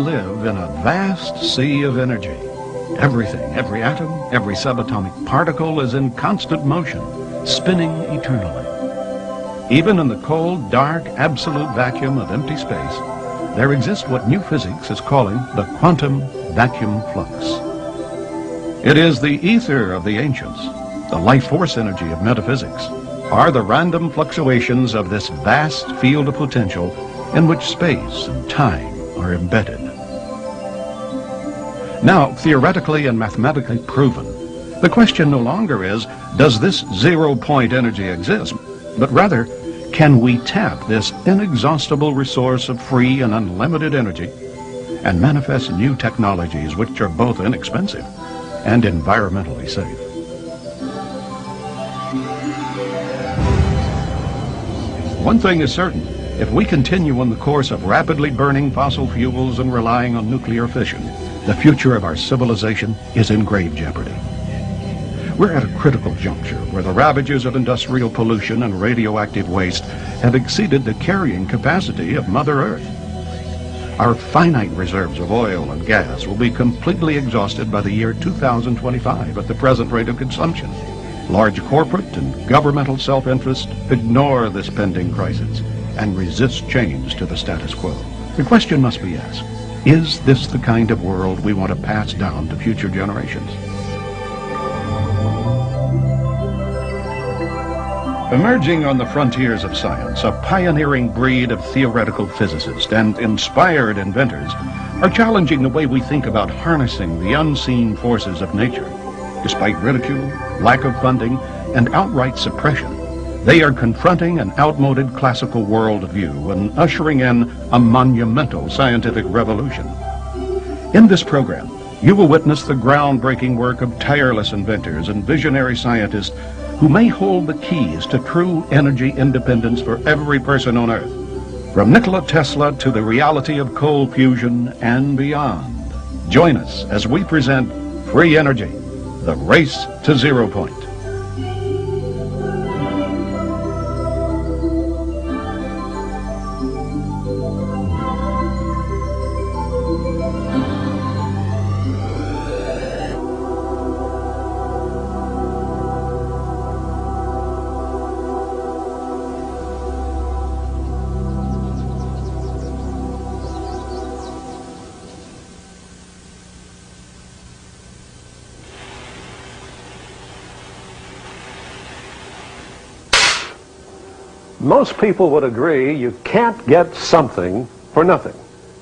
live in a vast sea of energy. Everything, every atom, every subatomic particle is in constant motion, spinning eternally. Even in the cold, dark, absolute vacuum of empty space, there exists what new physics is calling the quantum vacuum flux. It is the ether of the ancients, the life force energy of metaphysics, are the random fluctuations of this vast field of potential in which space and time are embedded. Now, theoretically and mathematically proven, the question no longer is, does this zero-point energy exist? But rather, can we tap this inexhaustible resource of free and unlimited energy and manifest new technologies which are both inexpensive and environmentally safe? One thing is certain, if we continue on the course of rapidly burning fossil fuels and relying on nuclear fission, the future of our civilization is in grave jeopardy. We're at a critical juncture where the ravages of industrial pollution and radioactive waste have exceeded the carrying capacity of Mother Earth. Our finite reserves of oil and gas will be completely exhausted by the year 2025 at the present rate of consumption. Large corporate and governmental self-interest ignore this pending crisis and resist change to the status quo. The question must be asked, is this the kind of world we want to pass down to future generations? Emerging on the frontiers of science, a pioneering breed of theoretical physicists and inspired inventors are challenging the way we think about harnessing the unseen forces of nature. Despite ridicule, lack of funding, and outright suppression, they are confronting an outmoded classical worldview and ushering in a monumental scientific revolution. In this program, you will witness the groundbreaking work of tireless inventors and visionary scientists who may hold the keys to true energy independence for every person on Earth, from Nikola Tesla to the reality of cold fusion and beyond. Join us as we present Free Energy, the race to zero point. Most people would agree you can't get something for nothing.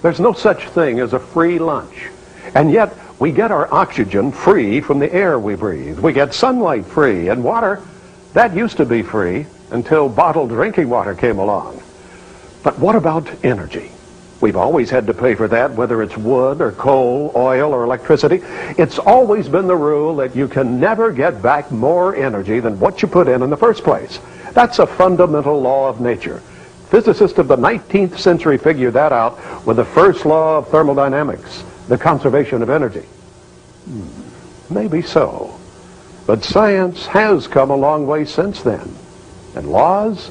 There's no such thing as a free lunch. And yet, we get our oxygen free from the air we breathe. We get sunlight free, and water, that used to be free until bottled drinking water came along. But what about energy? We've always had to pay for that, whether it's wood or coal, oil or electricity. It's always been the rule that you can never get back more energy than what you put in the first place. That's a fundamental law of nature. Physicists of the 19th century figured that out with the first law of thermodynamics, the conservation of energy. Maybe so. But science has come a long way since then. And laws?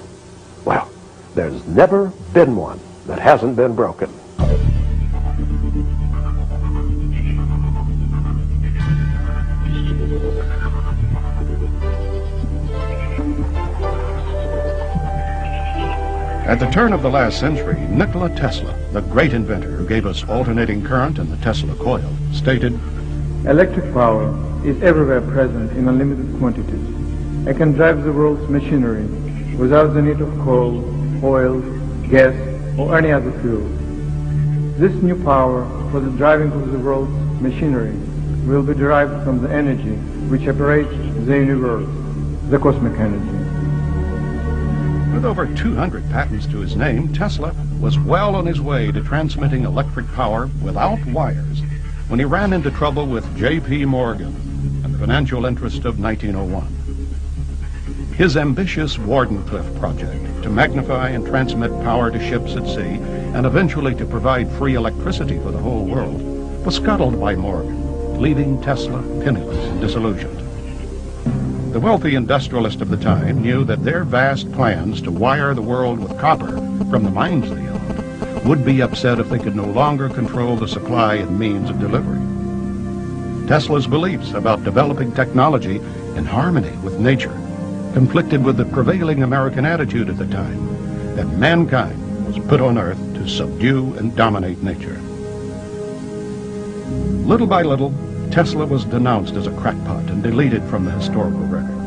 Well, there's never been one that hasn't been broken. At the turn of the last century, Nikola Tesla, the great inventor who gave us alternating current and the Tesla coil, stated, "Electric power is everywhere present in unlimited quantities. It can drive the world's machinery without the need of coal, oil, gas, or any other fuel. This new power for the driving of the world's machinery will be derived from the energy which operates the universe, the cosmic energy." With over 200 patents to his name, Tesla was well on his way to transmitting electric power without wires when he ran into trouble with J.P. Morgan and the financial interest of 1901. His ambitious Wardenclyffe project to magnify and transmit power to ships at sea and eventually to provide free electricity for the whole world was scuttled by Morgan, leaving Tesla penniless and disillusioned. The wealthy industrialist of the time knew that their vast plans to wire the world with copper from the mines they owned would be upset if they could no longer control the supply and means of delivery. Tesla's beliefs about developing technology in harmony with nature conflicted with the prevailing American attitude at the time that mankind was put on Earth to subdue and dominate nature. Little by little, Tesla was denounced as a crackpot and deleted from the historical record.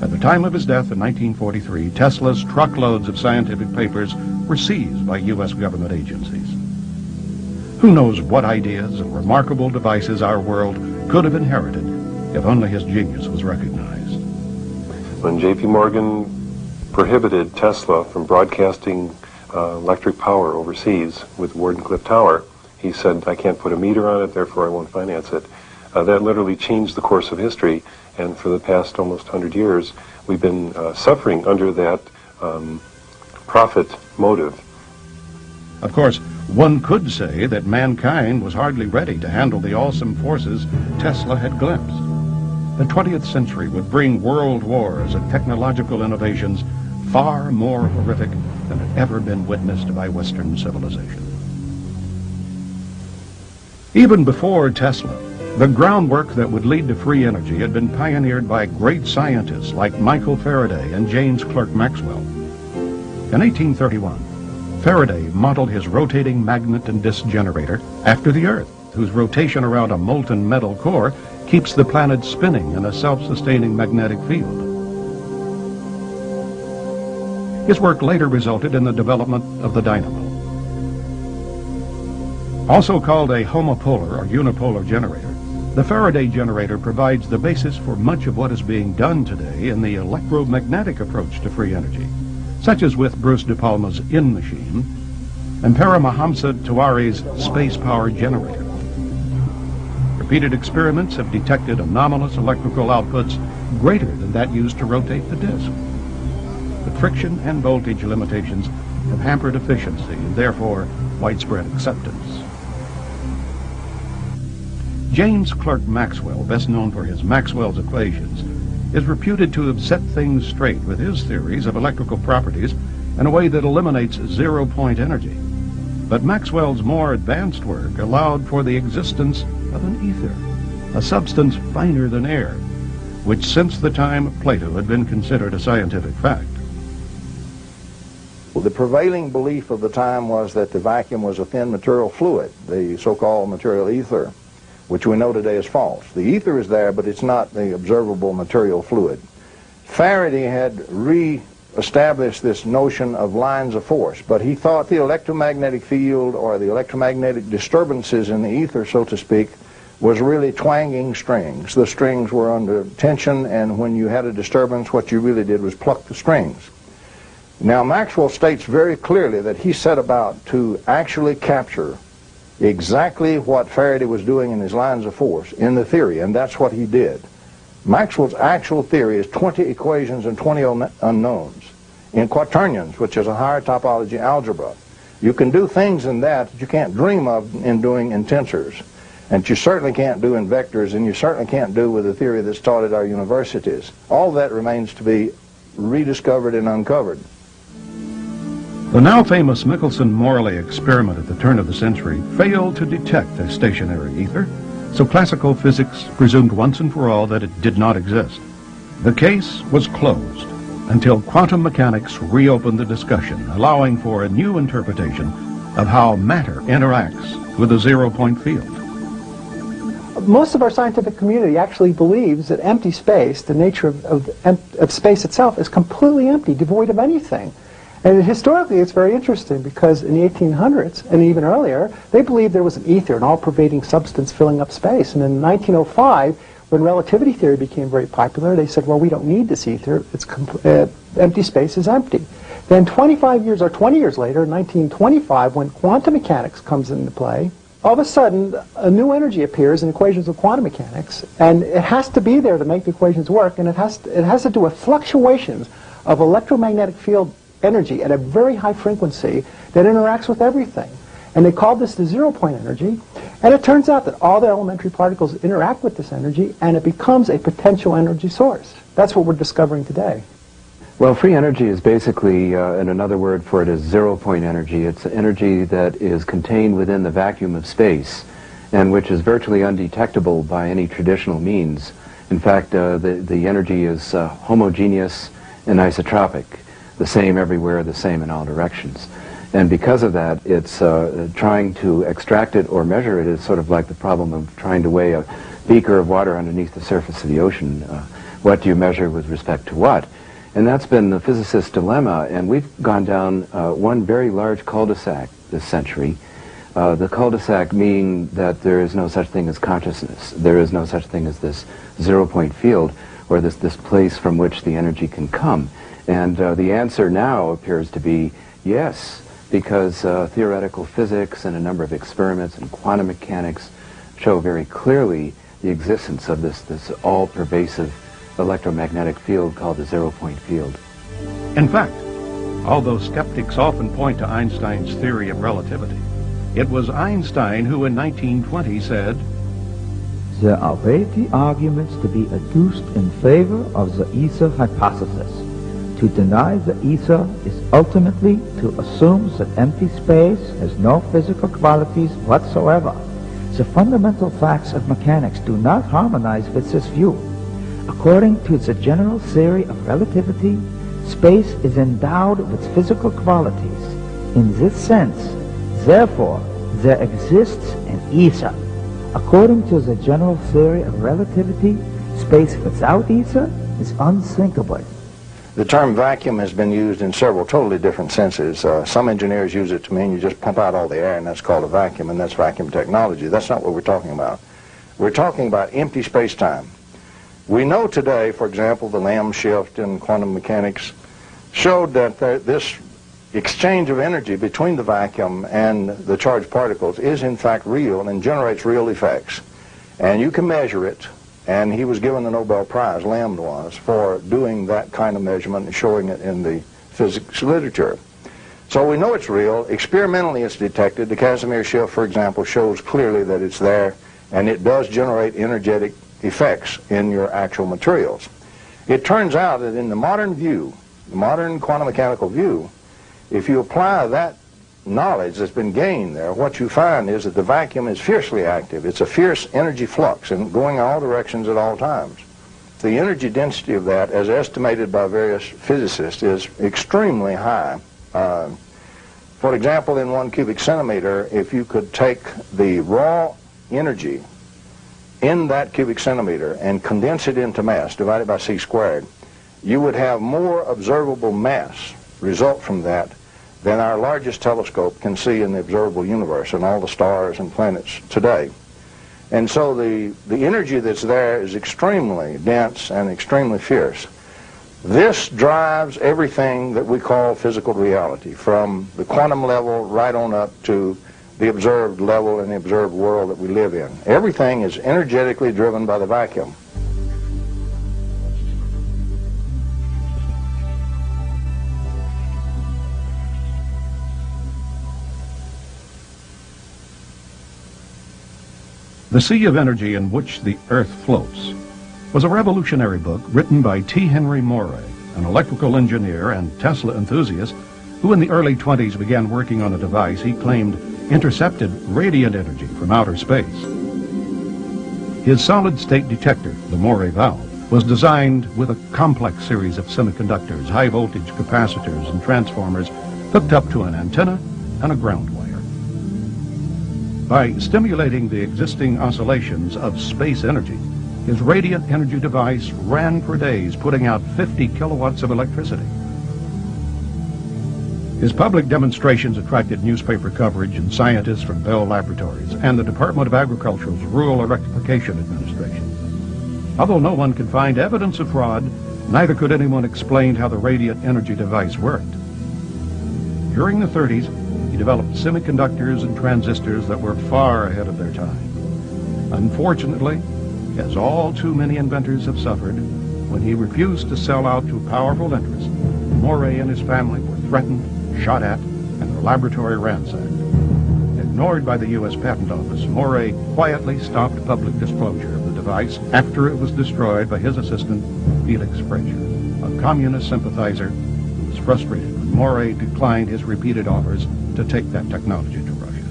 At the time of his death in 1943, Tesla's truckloads of scientific papers were seized by U.S. government agencies. Who knows what ideas and remarkable devices our world could have inherited if only his genius was recognized. When J.P. Morgan prohibited Tesla from broadcasting electric power overseas with Wardenclyffe Tower, he said, I can't put a meter on it, therefore I won't finance it. That literally changed the course of history, and for the past almost 100 years, we've been suffering under that profit motive. Of course, one could say that mankind was hardly ready to handle the awesome forces Tesla had glimpsed. The 20th century would bring world wars and technological innovations far more horrific than had ever been witnessed by Western civilization. Even before Tesla, the groundwork that would lead to free energy had been pioneered by great scientists like Michael Faraday and James Clerk Maxwell. In 1831, Faraday modeled his rotating magnet and disk generator after the Earth, whose rotation around a molten metal core keeps the planet spinning in a self-sustaining magnetic field. His work later resulted in the development of the dynamo. Also called a homopolar or unipolar generator, the Faraday generator provides the basis for much of what is being done today in the electromagnetic approach to free energy, such as with Bruce De Palma's In Machine and Paramahamsa Tiwari's space power generator. Repeated experiments have detected anomalous electrical outputs greater than that used to rotate the disk. The friction and voltage limitations have hampered efficiency and therefore widespread acceptance. James Clerk Maxwell, best known for his Maxwell's equations, is reputed to have set things straight with his theories of electrical properties in a way that eliminates zero-point energy. But Maxwell's more advanced work allowed for the existence of an ether, a substance finer than air, which since the time of Plato had been considered a scientific fact. The prevailing belief of the time was that the vacuum was a thin material fluid, the so-called material ether, which we know today is false. The ether is there, but it's not the observable material fluid. Faraday had re-established this notion of lines of force, but he thought the electromagnetic field or the electromagnetic disturbances in the ether, so to speak, was really twanging strings. The strings were under tension, and when you had a disturbance, what you really did was pluck the strings. Now, Maxwell states very clearly that he set about to actually capture exactly what Faraday was doing in his lines of force in the theory, and that's what he did. Maxwell's actual theory is 20 equations and 20 unknowns in quaternions, which is a higher topology algebra. You can do things in that you can't dream of in doing in tensors, and you certainly can't do in vectors, and you certainly can't do with the theory that's taught at our universities. All that remains to be rediscovered and uncovered. The now famous Michelson-Morley experiment at the turn of the century failed to detect a stationary ether, so classical physics presumed once and for all that it did not exist. The case was closed until quantum mechanics reopened the discussion, allowing for a new interpretation of how matter interacts with a zero-point field. Most of our scientific community actually believes that empty space, the nature of space itself, is completely empty, devoid of anything. And historically, it's very interesting because in the 1800s, and even earlier, they believed there was an ether, an all-pervading substance filling up space. And in 1905, when relativity theory became very popular, they said, well, we don't need this ether. Empty space is empty. Then 25 years or 20 years later, in 1925, when quantum mechanics comes into play, all of a sudden, a new energy appears in equations of quantum mechanics, and it has to be there to make the equations work, and it has to do with fluctuations of electromagnetic field energy at a very high frequency that interacts with everything. And they called this the zero-point energy, and it turns out that all the elementary particles interact with this energy, and it becomes a potential energy source. That's what we're discovering today. Well, free energy is basically, and another word for it is zero-point energy. It's energy that is contained within the vacuum of space and which is virtually undetectable by any traditional means. In fact, the energy is homogeneous and isotropic, the same everywhere, the same in all directions. And because of that, it's trying to extract it or measure it is sort of like the problem of trying to weigh a beaker of water underneath the surface of the ocean. What do you measure with respect to what? And that's been the physicist's dilemma, and we've gone down one very large cul-de-sac this century. The cul-de-sac meaning that there is no such thing as consciousness. There is no such thing as this zero-point field, or this place from which the energy can come. And the answer now appears to be yes, because theoretical physics and a number of experiments in quantum mechanics show very clearly the existence of this all-pervasive electromagnetic field called the zero-point field. In fact, although skeptics often point to Einstein's theory of relativity, it was Einstein who in 1920 said, "There are weighty arguments to be adduced in favor of the ether hypothesis. To deny the ether is ultimately to assume that empty space has no physical qualities whatsoever. The fundamental facts of mechanics do not harmonize with this view. According to the general theory of relativity, space is endowed with physical qualities. In this sense, therefore, there exists an ether. According to the general theory of relativity, space without ether is unthinkable." The term vacuum has been used in several totally different senses. Some engineers use it to mean you just pump out all the air and that's called a vacuum, and that's vacuum technology. That's not what we're talking about. We're talking about empty space-time. We know today, for example, the Lamb shift in quantum mechanics showed that this exchange of energy between the vacuum and the charged particles is in fact real and generates real effects. And you can measure it, and he was given the Nobel Prize, Lamb was, for doing that kind of measurement and showing it in the physics literature. So we know it's real. Experimentally it's detected. The Casimir shift, for example, shows clearly that it's there, and it does generate energetic effects in your actual materials. It turns out that in the modern view, the modern quantum mechanical view, if you apply that knowledge that's been gained there, what you find is that the vacuum is fiercely active. It's a fierce energy flux and going in all directions at all times. The energy density of that, as estimated by various physicists, is extremely high. For example, in 1 cubic centimeter, if you could take the raw energy in that cubic centimeter and condense it into mass, divided by c squared, you would have more observable mass result from that than our largest telescope can see in the observable universe and all the stars and planets today. And so the energy that's there is extremely dense and extremely fierce. This drives everything that we call physical reality, from the quantum level right on up to the observed level and the observed world that we live in. Everything is energetically driven by the vacuum. The Sea of Energy in Which the Earth Floats was a revolutionary book written by T. Henry Moray, an electrical engineer and Tesla enthusiast who in the early 20s began working on a device he claimed intercepted radiant energy from outer space. His solid-state detector, the Moray valve, was designed with a complex series of semiconductors, high-voltage capacitors, and transformers hooked up to an antenna and a ground wire. By stimulating the existing oscillations of space energy, his radiant energy device ran for days, putting out 50 kilowatts of electricity. His public demonstrations attracted newspaper coverage and scientists from Bell Laboratories and the Department of Agriculture's Rural Electrification Administration. Although no one could find evidence of fraud, neither could anyone explain how the radiant energy device worked. During the 30s, he developed semiconductors and transistors that were far ahead of their time. Unfortunately, as all too many inventors have suffered, when he refused to sell out to powerful interests, Moray and his family were threatened, shot at, and their laboratory ransacked. Ignored by the U.S. Patent Office, Moray quietly stopped public disclosure of the device after it was destroyed by his assistant, Felix Frazier, a communist sympathizer who was frustrated when Moray declined his repeated offers to take that technology to Russia.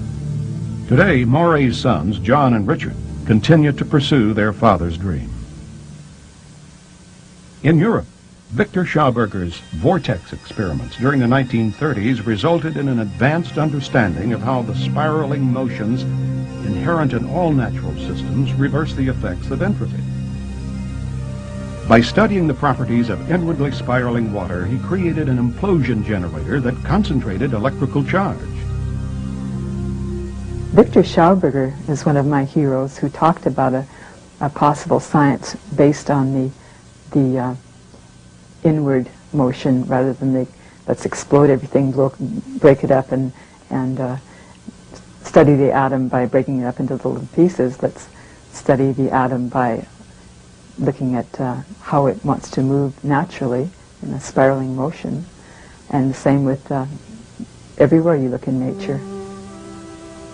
Today, Moray's sons, John and Richard, continue to pursue their father's dream. In Europe, Victor Schauberger's vortex experiments during the 1930s resulted in an advanced understanding of how the spiraling motions inherent in all natural systems reverse the effects of entropy. By studying the properties of inwardly spiraling water, he created an implosion generator that concentrated electrical charge. Victor Schauberger is one of my heroes who talked about a possible science based on the inward motion rather than let's explode everything, break it up and study the atom by breaking it up into little pieces. Let's study the atom by looking at how it wants to move naturally in a spiraling motion. And the same with everywhere you look in nature.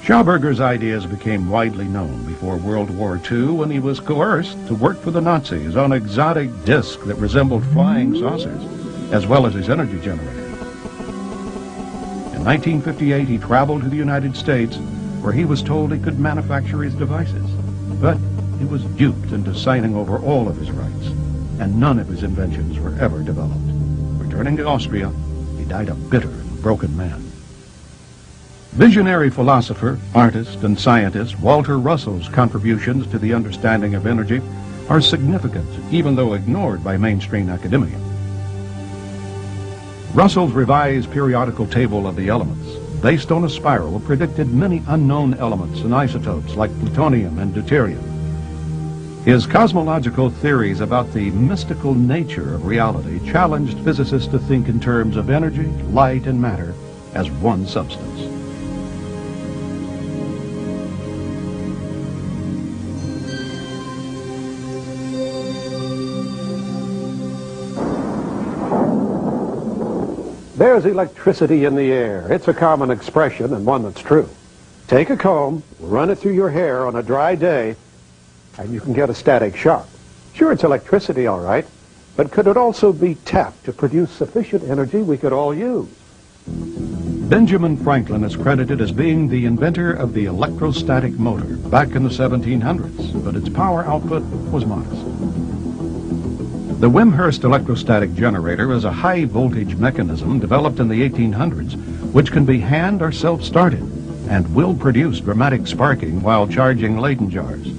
Schauberger's ideas became widely known before World War II when he was coerced to work for the Nazis on exotic discs that resembled flying saucers, as well as his energy generator. In 1958, he traveled to the United States, where he was told he could manufacture his devices. But he was duped into signing over all of his rights, and none of his inventions were ever developed. Returning to Austria, he died a bitter and broken man. Visionary philosopher, artist, and scientist Walter Russell's contributions to the understanding of energy are significant, even though ignored by mainstream academia. Russell's revised periodical table of the elements, based on a spiral, predicted many unknown elements and isotopes like plutonium and deuterium. His cosmological theories about the mystical nature of reality challenged physicists to think in terms of energy, light, and matter as one substance. There's electricity in the air. It's a common expression and one that's true. Take a comb, run it through your hair on a dry day, and you can get a static shock. Sure, it's electricity, all right, but could it also be tapped to produce sufficient energy we could all use? Benjamin Franklin is credited as being the inventor of the electrostatic motor back in the 1700s, but its power output was modest. The Wimshurst electrostatic generator is a high-voltage mechanism developed in the 1800s, which can be hand or self-started and will produce dramatic sparking while charging Leyden jars.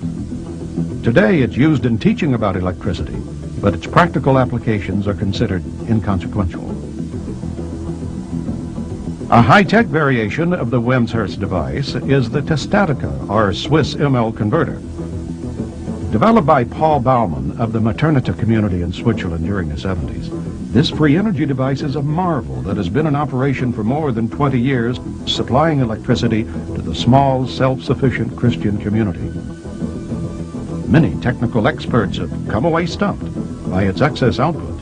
Today, it's used in teaching about electricity, but its practical applications are considered inconsequential. A high-tech variation of the Wimshurst device is the Testatica, or Swiss ML converter. Developed by Paul Baumann of the Maternita community in Switzerland during the 70s, this free energy device is a marvel that has been in operation for more than 20 years, supplying electricity to the small, self-sufficient Christian community. Many technical experts have come away stumped by its excess output.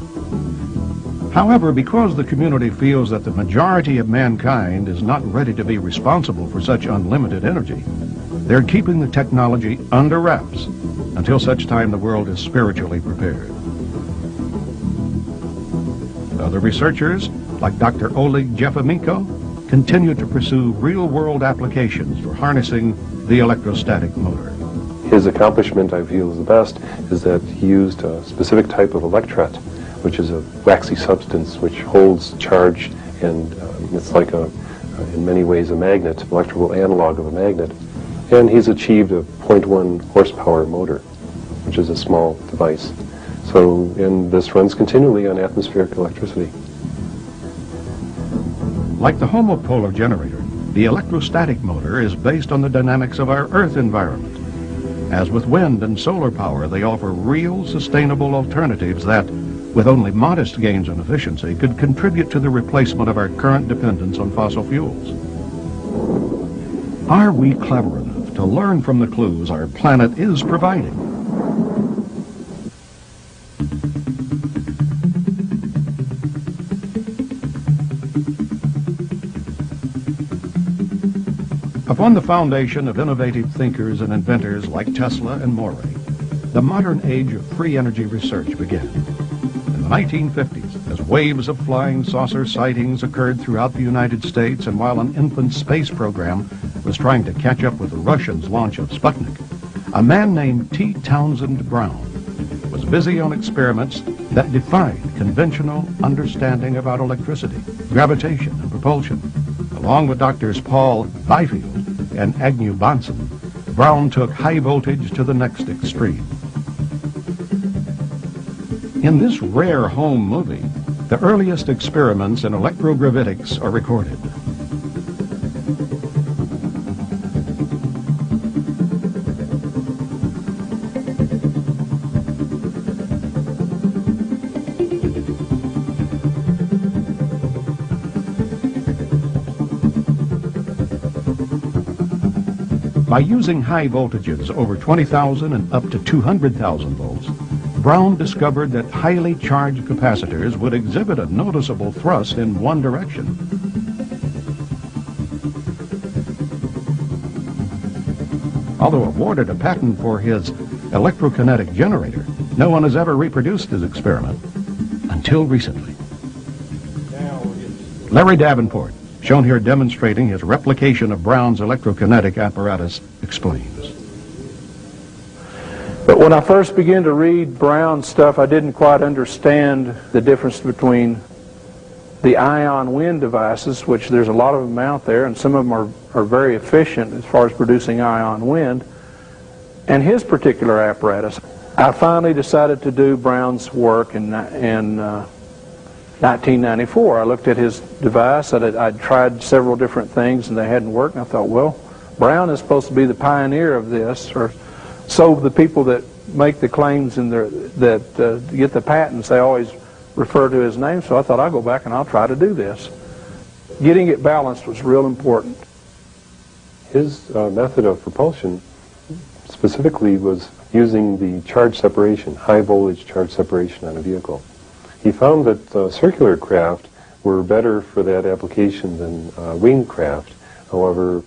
However, because the community feels that the majority of mankind is not ready to be responsible for such unlimited energy, they're keeping the technology under wraps until such time the world is spiritually prepared. Other researchers, like Dr. Oleg Jefamenko, continue to pursue real-world applications for harnessing the electrostatic motor. His accomplishment, I feel, is the best, is that he used a specific type of electret, which is a waxy substance which holds charge, and it's like in many ways a magnet, electrical analog of a magnet. And he's achieved a 0.1 horsepower motor, which is a small device. And this runs continually on atmospheric electricity. Like the homopolar generator, the electrostatic motor is based on the dynamics of our Earth environment. As with wind and solar power, they offer real, sustainable alternatives that, with only modest gains in efficiency, could contribute to the replacement of our current dependence on fossil fuels. Are we clever enough to learn from the clues our planet is providing? Upon the foundation of innovative thinkers and inventors like Tesla and Moray, the modern age of free energy research began. In the 1950s, Waves of flying saucer sightings occurred throughout the United States, and while an infant space program was trying to catch up with the Russians' launch of Sputnik, a man named T. Townsend Brown was busy on experiments that defied conventional understanding about electricity, gravitation, and propulsion. Along with Drs. Paul Byfield and Agnew Bonson, Brown took high voltage to the next extreme. In this rare home movie, the earliest experiments in electrogravitics are recorded. By using high voltages over 20,000 and up to 200,000 volts, Brown discovered that highly charged capacitors would exhibit a noticeable thrust in one direction. Although awarded a patent for his electrokinetic generator, no one has ever reproduced his experiment until recently. Larry Davenport, shown here demonstrating his replication of Brown's electrokinetic apparatus, explains. But when I first began to read Brown's stuff, I didn't quite understand the difference between the ion wind devices, which there's a lot of them out there, and some of them are very efficient as far as producing ion wind, and his particular apparatus. I finally decided to do Brown's work in 1994. I looked at his device. I'd tried several different things, and they hadn't worked, and I thought, well, Brown is supposed to be the pioneer of this, or so the people that make the claims and that get the patents, they always refer to his name, so I thought I'll go back and I'll try to do this. Getting it balanced was real important. His method of propulsion specifically was using the charge separation, high voltage charge separation on a vehicle. He found that circular craft were better for that application than winged craft. However,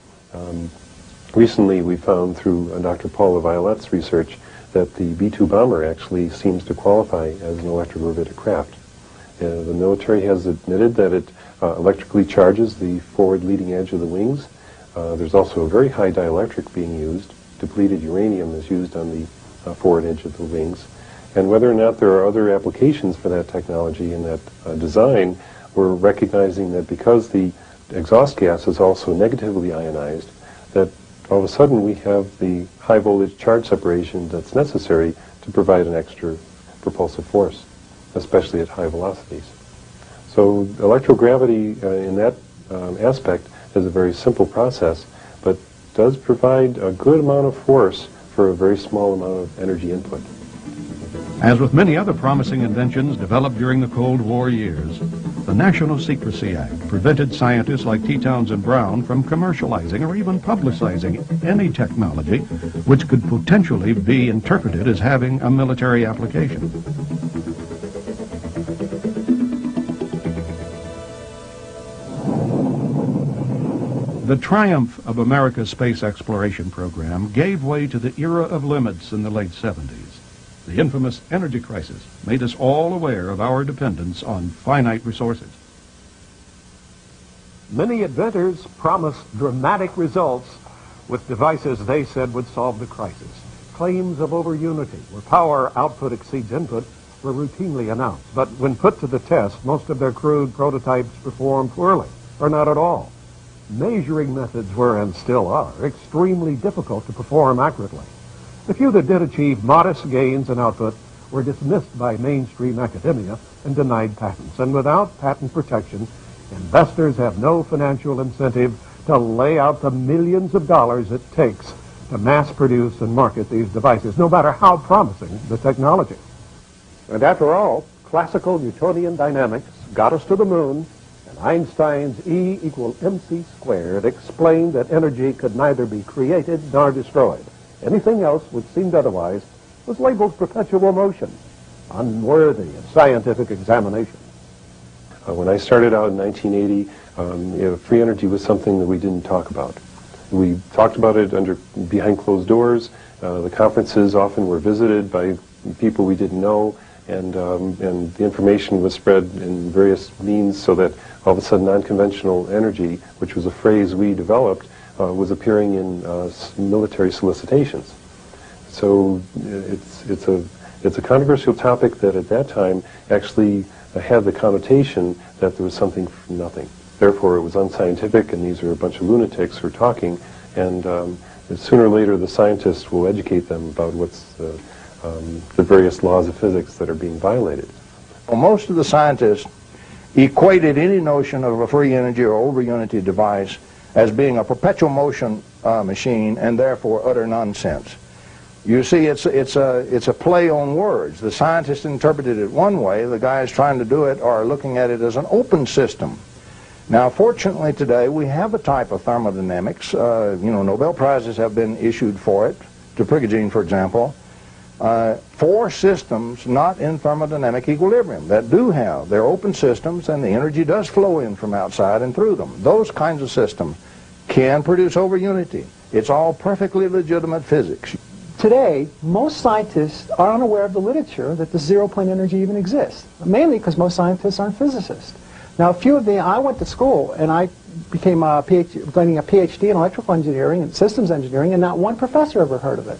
recently we found through Dr. Paul LaViolette's research that the B-2 bomber actually seems to qualify as an electrogravitic craft. The military has admitted that it electrically charges the forward leading edge of the wings. There's also a very high dielectric being used. Depleted uranium is used on the forward edge of the wings. And whether or not there are other applications for that technology and that design, we're recognizing that because the exhaust gas is also negatively ionized, that all of a sudden we have the high voltage charge separation that's necessary to provide an extra propulsive force, especially at high velocities. So electrogravity in that aspect is a very simple process, but does provide a good amount of force for a very small amount of energy input. As with many other promising inventions developed during the Cold War years, the National Secrecy Act prevented scientists like T. Townsend Brown from commercializing or even publicizing any technology which could potentially be interpreted as having a military application. The triumph of America's space exploration program gave way to the era of limits in the late 70s. The infamous energy crisis made us all aware of our dependence on finite resources. Many inventors promised dramatic results with devices they said would solve the crisis. Claims of over-unity, where power output exceeds input, were routinely announced. But when put to the test, most of their crude prototypes performed poorly, or not at all. Measuring methods were, and still are, extremely difficult to perform accurately. The few that did achieve modest gains in output were dismissed by mainstream academia and denied patents. And without patent protection, investors have no financial incentive to lay out the millions of dollars it takes to mass produce and market these devices, no matter how promising the technology. And after all, classical Newtonian dynamics got us to the moon, and Einstein's E equal mc squared explained that energy could neither be created nor destroyed. Anything else which seemed otherwise was labeled perpetual motion, unworthy of scientific examination. When I started out in 1980, free energy was something that we didn't talk about. We talked about it behind closed doors. The conferences often were visited by people we didn't know, and the information was spread in various means so that all of a sudden non-conventional energy, which was a phrase we developed, was appearing in military solicitations. So it's a controversial topic that at that time actually had the connotation that there was something from nothing. Therefore, it was unscientific, and these are a bunch of lunatics who are talking, and sooner or later the scientists will educate them about what's the various laws of physics that are being violated. Well, most of the scientists equated any notion of a free energy or over-unity device as being a perpetual motion machine, and therefore utter nonsense. You see, it's a play on words. The scientists interpreted it one way, the guys trying to do it are looking at it as an open system. Now, fortunately today, we have a type of thermodynamics. Nobel Prizes have been issued for it, to Prigogine, for example, for systems not in thermodynamic equilibrium that do have their open systems, and the energy does flow in from outside and through them. Those kinds of systems can produce over-unity. It's all perfectly legitimate physics. Today, most scientists are unaware of the literature that the zero-point energy even exists, mainly because most scientists aren't physicists. Now, I went to school and I became getting a PhD in electrical engineering and systems engineering, and not one professor ever heard of it.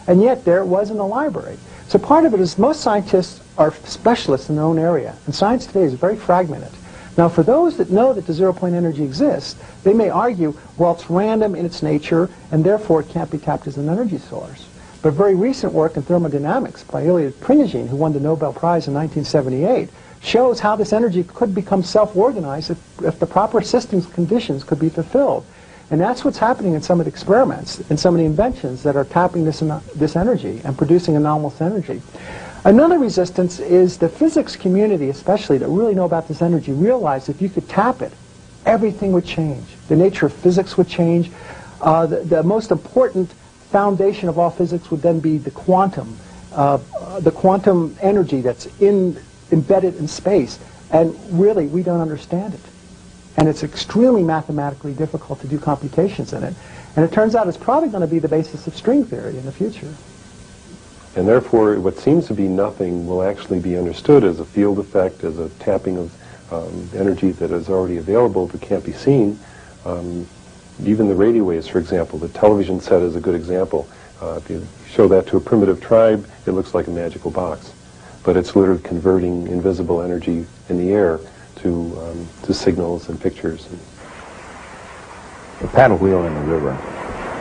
And yet there it was in the library. So part of it is most scientists are specialists in their own area, and science today is very fragmented. Now, for those that know that the zero-point energy exists, they may argue, well, it's random in its nature, and therefore it can't be tapped as an energy source. But very recent work in thermodynamics by Prigogine, who won the Nobel Prize in 1978, shows how this energy could become self-organized if the proper systems conditions could be fulfilled. And that's what's happening in some of the experiments and some of the inventions that are tapping this energy and producing anomalous energy. Another resistance is the physics community, especially, that really know about this energy, realize if you could tap it, everything would change. The nature of physics would change. The most important foundation of all physics would then be the quantum energy that's embedded in space, and really we don't understand it. And it's extremely mathematically difficult to do computations in it. And it turns out it's probably going to be the basis of string theory in the future. And therefore, what seems to be nothing will actually be understood as a field effect, as a tapping of energy that is already available but can't be seen. Even the radio waves, for example, the television set is a good example. If you show that to a primitive tribe, it looks like a magical box. But it's literally converting invisible energy in the air to signals and pictures. The paddle wheel in the river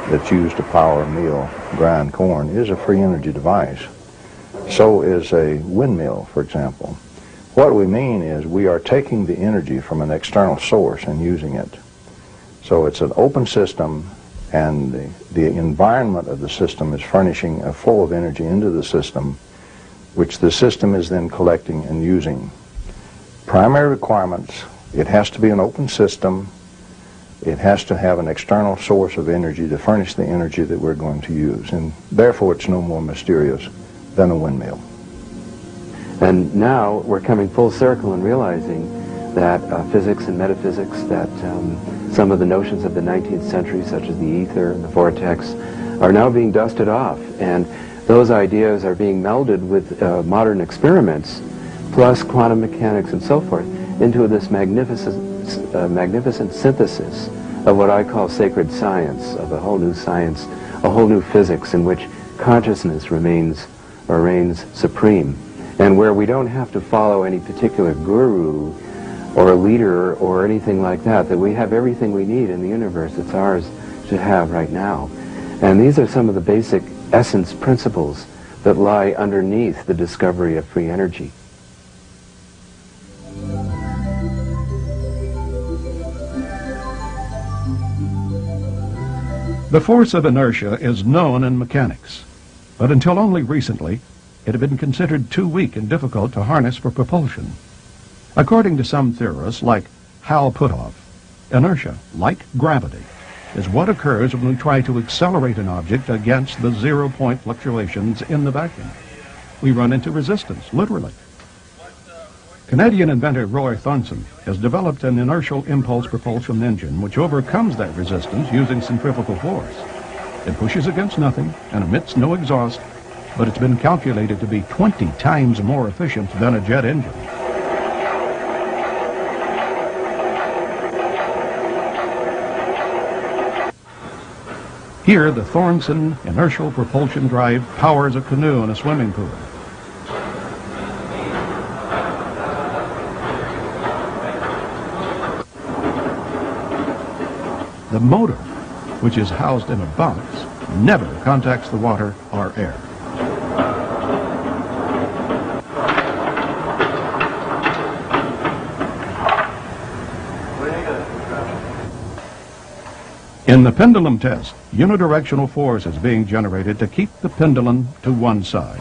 that's used to power a mill, grind corn, is a free energy device. So is a windmill, for example. What we mean is we are taking the energy from an external source and using it. So it's an open system, and the environment of the system is furnishing a flow of energy into the system, which the system is then collecting and using. Primary requirements: it has to be an open system, it has to have an external source of energy to furnish the energy that we're going to use, and therefore it's no more mysterious than a windmill. And now we're coming full circle and realizing that physics and metaphysics, that some of the notions of the 19th century, such as the ether and the vortex, are now being dusted off, and those ideas are being melded with modern experiments, plus quantum mechanics and so forth, into this magnificent synthesis of what I call sacred science, of a whole new science, a whole new physics in which consciousness reigns supreme, and where we don't have to follow any particular guru or a leader or anything like that, that we have everything we need in the universe. It's ours to have right now. And these are some of the basic essence principles that lie underneath the discovery of free energy. The force of inertia is known in mechanics, but until only recently, it had been considered too weak and difficult to harness for propulsion. According to some theorists, like Hal Puthoff, inertia, like gravity, is what occurs when we try to accelerate an object against the zero-point fluctuations in the vacuum. We run into resistance, literally. Canadian inventor Roy Thornton has developed an inertial impulse propulsion engine which overcomes that resistance using centrifugal force. It pushes against nothing and emits no exhaust, but it's been calculated to be 20 times more efficient than a jet engine. Here, the Thornton inertial propulsion drive powers a canoe in a swimming pool. The motor, which is housed in a box, never contacts the water or air. In the pendulum test, unidirectional force is being generated to keep the pendulum to one side.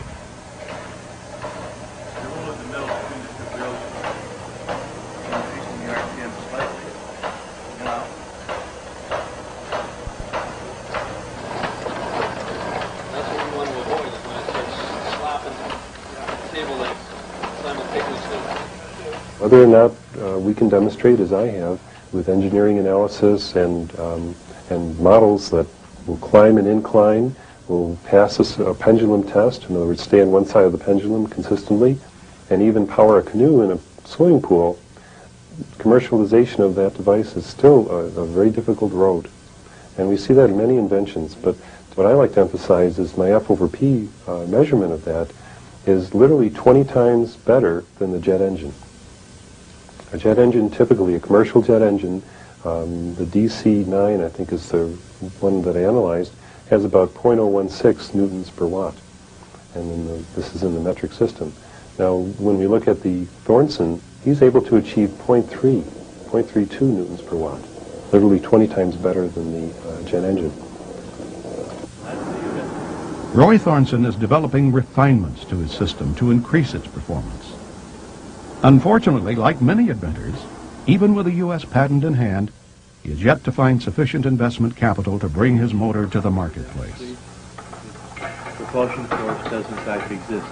Whether or not we can demonstrate, as I have, with engineering analysis and models that will climb an incline, will pass a pendulum test, in other words, stay on one side of the pendulum consistently, and even power a canoe in a swimming pool, commercialization of that device is still a very difficult road. And we see that in many inventions, but what I like to emphasize is my F over P measurement of that is literally 20 times better than the jet engine. A jet engine, typically a commercial jet engine, the DC-9, I think is the one that I analyzed, has about 0.016 newtons per watt. And then this is in the metric system. Now, when we look at the Thornton, he's able to achieve 0.32 newtons per watt, literally 20 times better than the jet engine. Roy Thornton is developing refinements to his system to increase its performance. Unfortunately, like many inventors, even with a U.S. patent in hand, he is yet to find sufficient investment capital to bring his motor to the marketplace. Propulsion force does in fact exist.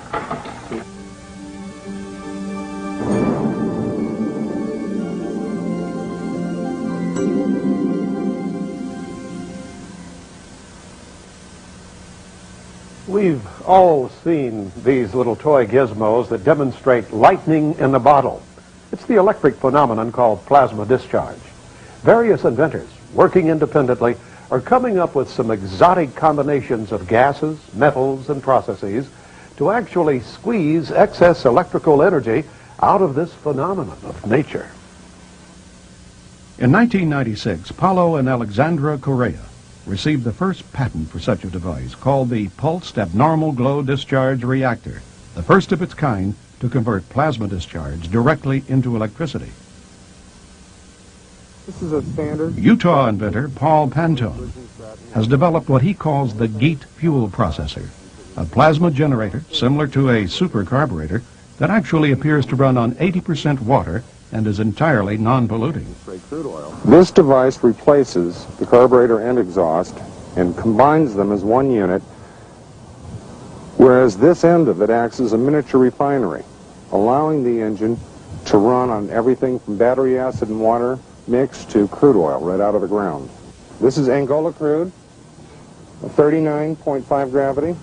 We've all seen these little toy gizmos that demonstrate lightning in a bottle. It's the electric phenomenon called plasma discharge. Various inventors, working independently, are coming up with some exotic combinations of gases, metals, and processes to actually squeeze excess electrical energy out of this phenomenon of nature. In 1996, Paulo and Alexandra Correa received the first patent for such a device called the Pulsed Abnormal Glow Discharge Reactor, the first of its kind to convert plasma discharge directly into electricity. This is a standard. Utah inventor Paul Pantone has developed what he calls the GEAT fuel processor, a plasma generator similar to a super carburetor that actually appears to run on 80% water and is entirely non-polluting. This device replaces the carburetor and exhaust and combines them as one unit, whereas this end of it acts as a miniature refinery, allowing the engine to run on everything from battery acid and water mixed to crude oil right out of the ground. This is Angola crude, a 39.5 gravity.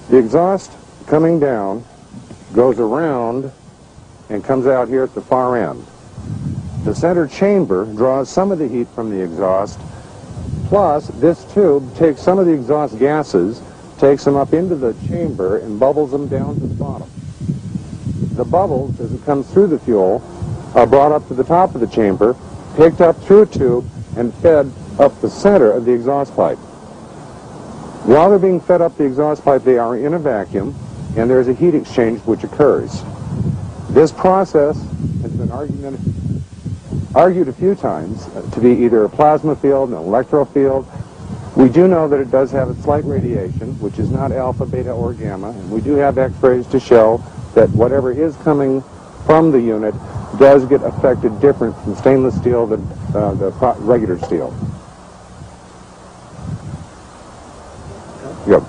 The exhaust coming down goes around and comes out here at the far end. The center chamber draws some of the heat from the exhaust, plus this tube takes some of the exhaust gases, takes them up into the chamber and bubbles them down to the bottom. The bubbles, as it comes through the fuel, are brought up to the top of the chamber, picked up through a tube, and fed up the center of the exhaust pipe. While they're being fed up the exhaust pipe, they are in a vacuum, and there's a heat exchange which occurs. This process has been argued a few times to be either a plasma field, an electro field. We do know that it does have a slight radiation, which is not alpha, beta, or gamma, and we do have X-rays to show that whatever is coming from the unit does get affected different from stainless steel than the regular steel. Yep.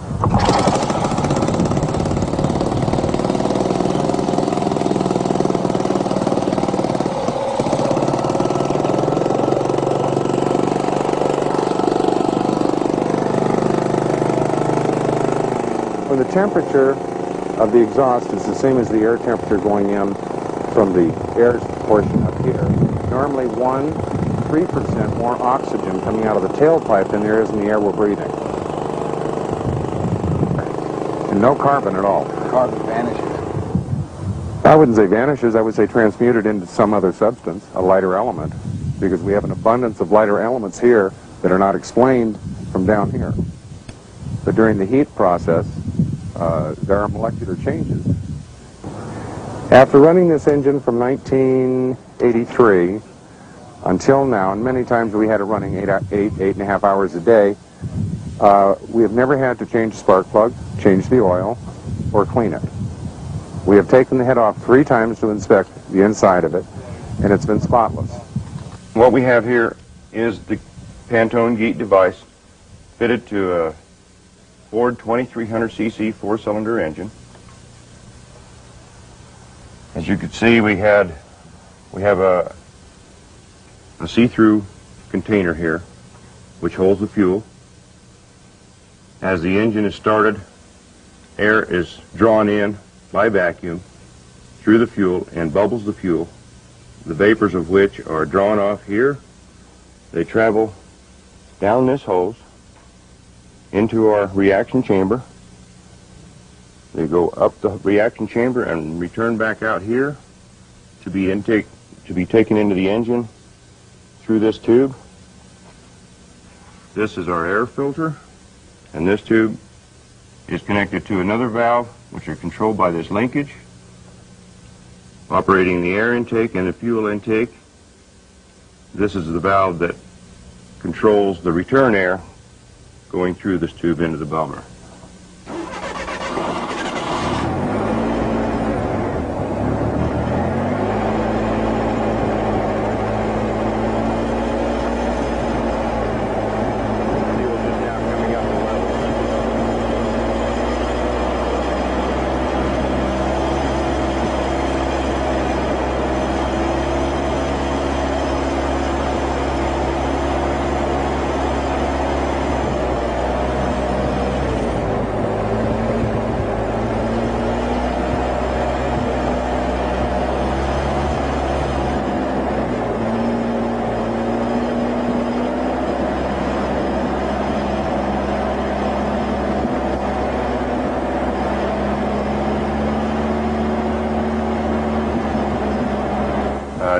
when the temperature of the exhaust is the same as the air temperature going in from the air portion up here, normally 3% more oxygen coming out of the tailpipe than there is in the air we're breathing. And no carbon at all. Carbon vanishes. I wouldn't say vanishes, I would say transmuted into some other substance, a lighter element, because we have an abundance of lighter elements here that are not explained from down here. But during the heat process, there are molecular changes. After running this engine from 1983 until now, and many times we had it running 8.5 hours a day, we have never had to change the spark plug, change the oil, or clean it. We have taken the head off 3 times to inspect the inside of it, and it's been spotless. What we have here is the Pantone Geet device fitted to a Ford 2300cc 4-cylinder engine. As you can see, we have a see-through container here which holds the fuel. As the engine is started, air is drawn in by vacuum through the fuel and bubbles the fuel, the vapors of which are drawn off here. They travel down this hose into our reaction chamber. They go up the reaction chamber and return back out here to be taken into the engine through this tube. This is our air filter, and this tube is connected to another valve which are controlled by this linkage, operating the air intake and the fuel intake. This is the valve that controls the return air going through this tube into the bubbler.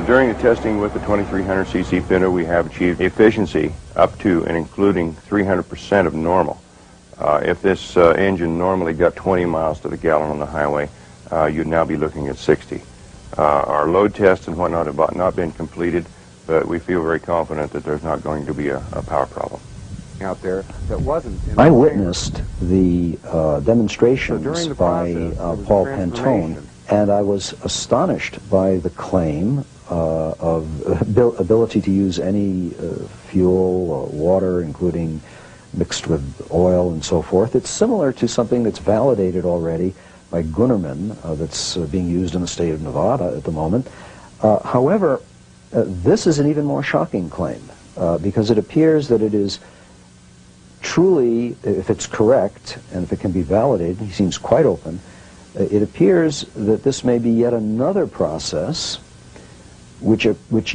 During the testing with the 2300cc fitter, we have achieved efficiency up to and including 300% of normal. If this engine normally got 20 miles to the gallon on the highway, you'd now be looking at 60. Our load tests and whatnot have not been completed, but we feel very confident that there's not going to be a power problem out there that wasn't. I witnessed the demonstrations by Paul Pantone, and I was astonished by the claim of ability to use any fuel or water, including mixed with oil and so forth. It's similar to something that's validated already by Gunnerman, that's being used in the state of Nevada at the moment. However, this is an even more shocking claim, because it appears that it is truly, if it's correct, and if it can be validated, he seems quite open, it appears that this may be yet another process which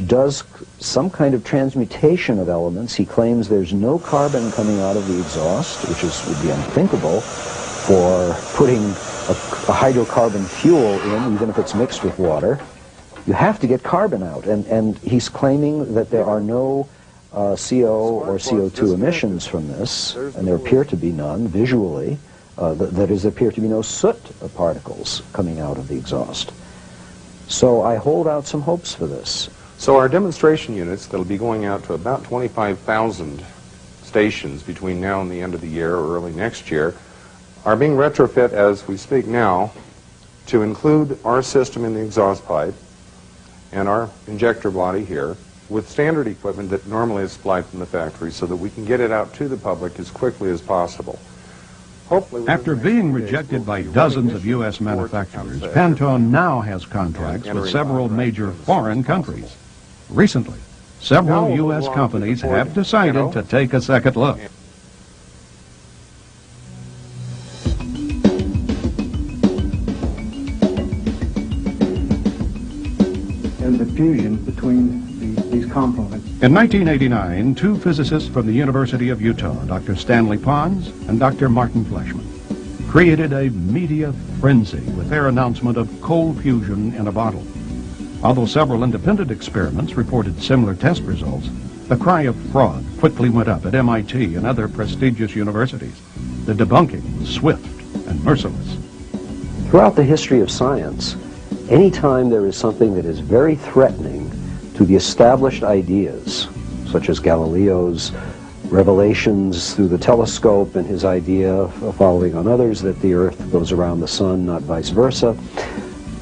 does some kind of transmutation of elements. He claims there's no carbon coming out of the exhaust, which would be unthinkable for putting a hydrocarbon fuel in, even if it's mixed with water. You have to get carbon out, and he's claiming that there are no CO or CO2 emissions from this, and there appear to be none visually. That is, there appear to be no soot particles coming out of the exhaust. So I hold out some hopes for this. So our demonstration units that'll be going out to about 25,000 stations between now and the end of the year or early next year are being retrofit as we speak now to include our system in the exhaust pipe and our injector body here with standard equipment that normally is supplied from the factory so that we can get it out to the public as quickly as possible. After being rejected by dozens of U.S. manufacturers, Pantone now has contracts with several major foreign countries. Recently, several U.S. companies have decided to take a second look. the fusion between these components. In 1989, two physicists from the University of Utah, Dr. Stanley Pons and Dr. Martin Fleischmann, created a media frenzy with their announcement of cold fusion in a bottle. Although several independent experiments reported similar test results, the cry of fraud quickly went up at MIT and other prestigious universities. The debunking was swift and merciless. Throughout the history of science, anytime there is something that is very threatening to the established ideas, such as Galileo's revelations through the telescope and his idea of following on others that the Earth goes around the sun, not vice versa,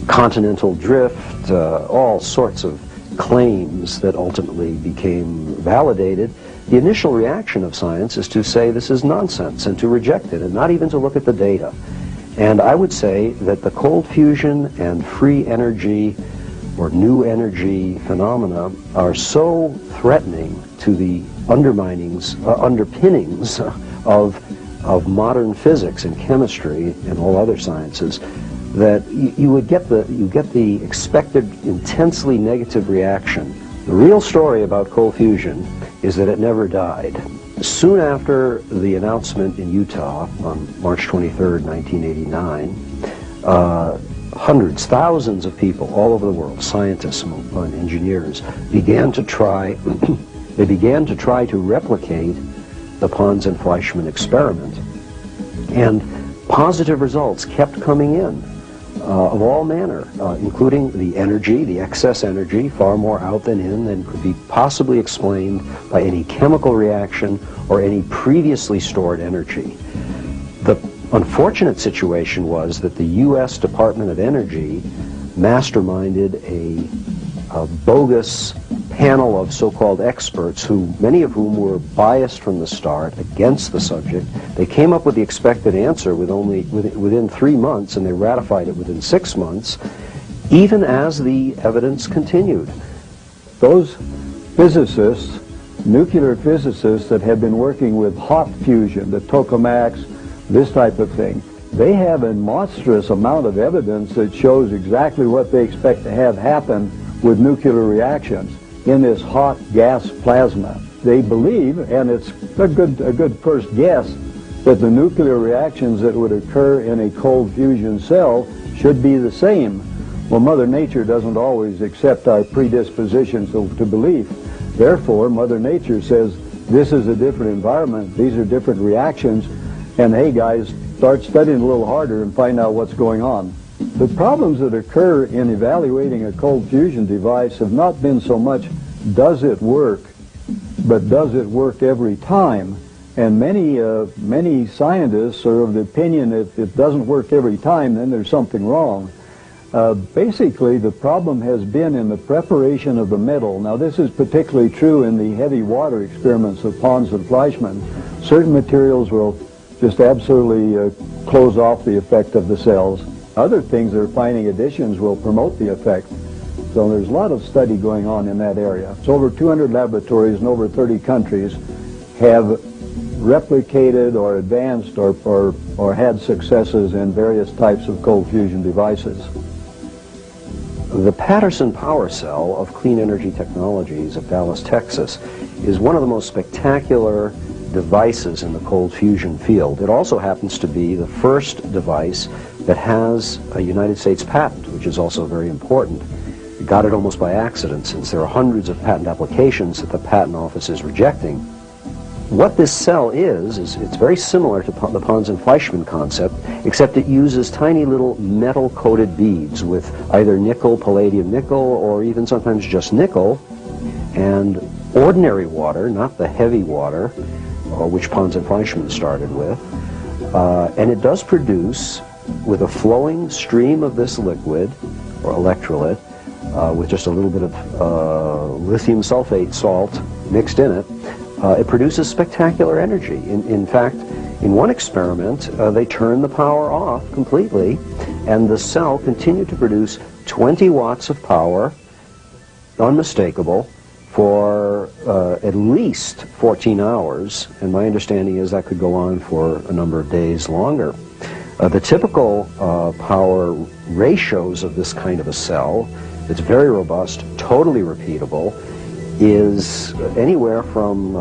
continental drift, all sorts of claims that ultimately became validated, the initial reaction of science is to say this is nonsense and to reject it and not even to look at the data. And I would say that the cold fusion and free energy or new energy phenomena are so threatening to the underpinnings of modern physics and chemistry and all other sciences that you get the expected intensely negative reaction. The real story about cold fusion is that it never died. Soon after the announcement in Utah on March 23rd, 1989, hundreds, thousands of people all over the world, scientists and engineers, began to try to replicate the Pons and Fleischmann experiment. And positive results kept coming in of all manner, including the energy, the excess energy, far more out than in than could be possibly explained by any chemical reaction or any previously stored energy. The unfortunate situation was that the U.S. Department of Energy masterminded a bogus panel of so-called experts, many of whom were biased from the start against the subject. They came up with the expected answer within 3 months, and they ratified it within 6 months, even as the evidence continued. Those physicists, nuclear physicists that have been working with hot fusion, the tokamaks, this type of thing, they have a monstrous amount of evidence that shows exactly what they expect to have happen with nuclear reactions in this hot gas plasma. They believe, and it's a good first guess, that the nuclear reactions that would occur in a cold fusion cell should be the same. Well, Mother Nature doesn't always accept our predispositions to belief. Therefore, Mother Nature says, this is a different environment, these are different reactions, and hey guys, start studying a little harder and find out what's going on. The problems that occur in evaluating a cold fusion device have not been so much, does it work, but does it work every time? And many scientists are of the opinion that if it doesn't work every time, then there's something wrong. Basically, the problem has been in the preparation of the metal. Now, this is particularly true in the heavy water experiments of Pons and Fleischmann. Certain materials will just absolutely close off the effect of the cells. Other things that are finding additions will promote the effect. So there's a lot of study going on in that area. So over 200 laboratories in over 30 countries have replicated or advanced or had successes in various types of cold fusion devices. The Patterson Power Cell of Clean Energy Technologies of Dallas, Texas, is one of the most spectacular devices in the cold fusion field. It also happens to be the first device that has a United States patent, which is also very important. We got it almost by accident, since there are hundreds of patent applications that the patent office is rejecting. What this cell is it's very similar to the Pons and Fleischmann concept, except it uses tiny little metal-coated beads with either nickel, palladium nickel, or even sometimes just nickel, and ordinary water, not the heavy water, which Pons and Fleischmann started with. And it does produce, with a flowing stream of this liquid, or electrolyte, with just a little bit of lithium sulfate salt mixed in it, it produces spectacular energy. In fact, in one experiment, they turned the power off completely, and the cell continued to produce 20 watts of power, unmistakable, for at least 14 hours, and my understanding is that could go on for a number of days longer. The typical power ratios of this kind of a cell it's very robust, totally repeatable, is anywhere from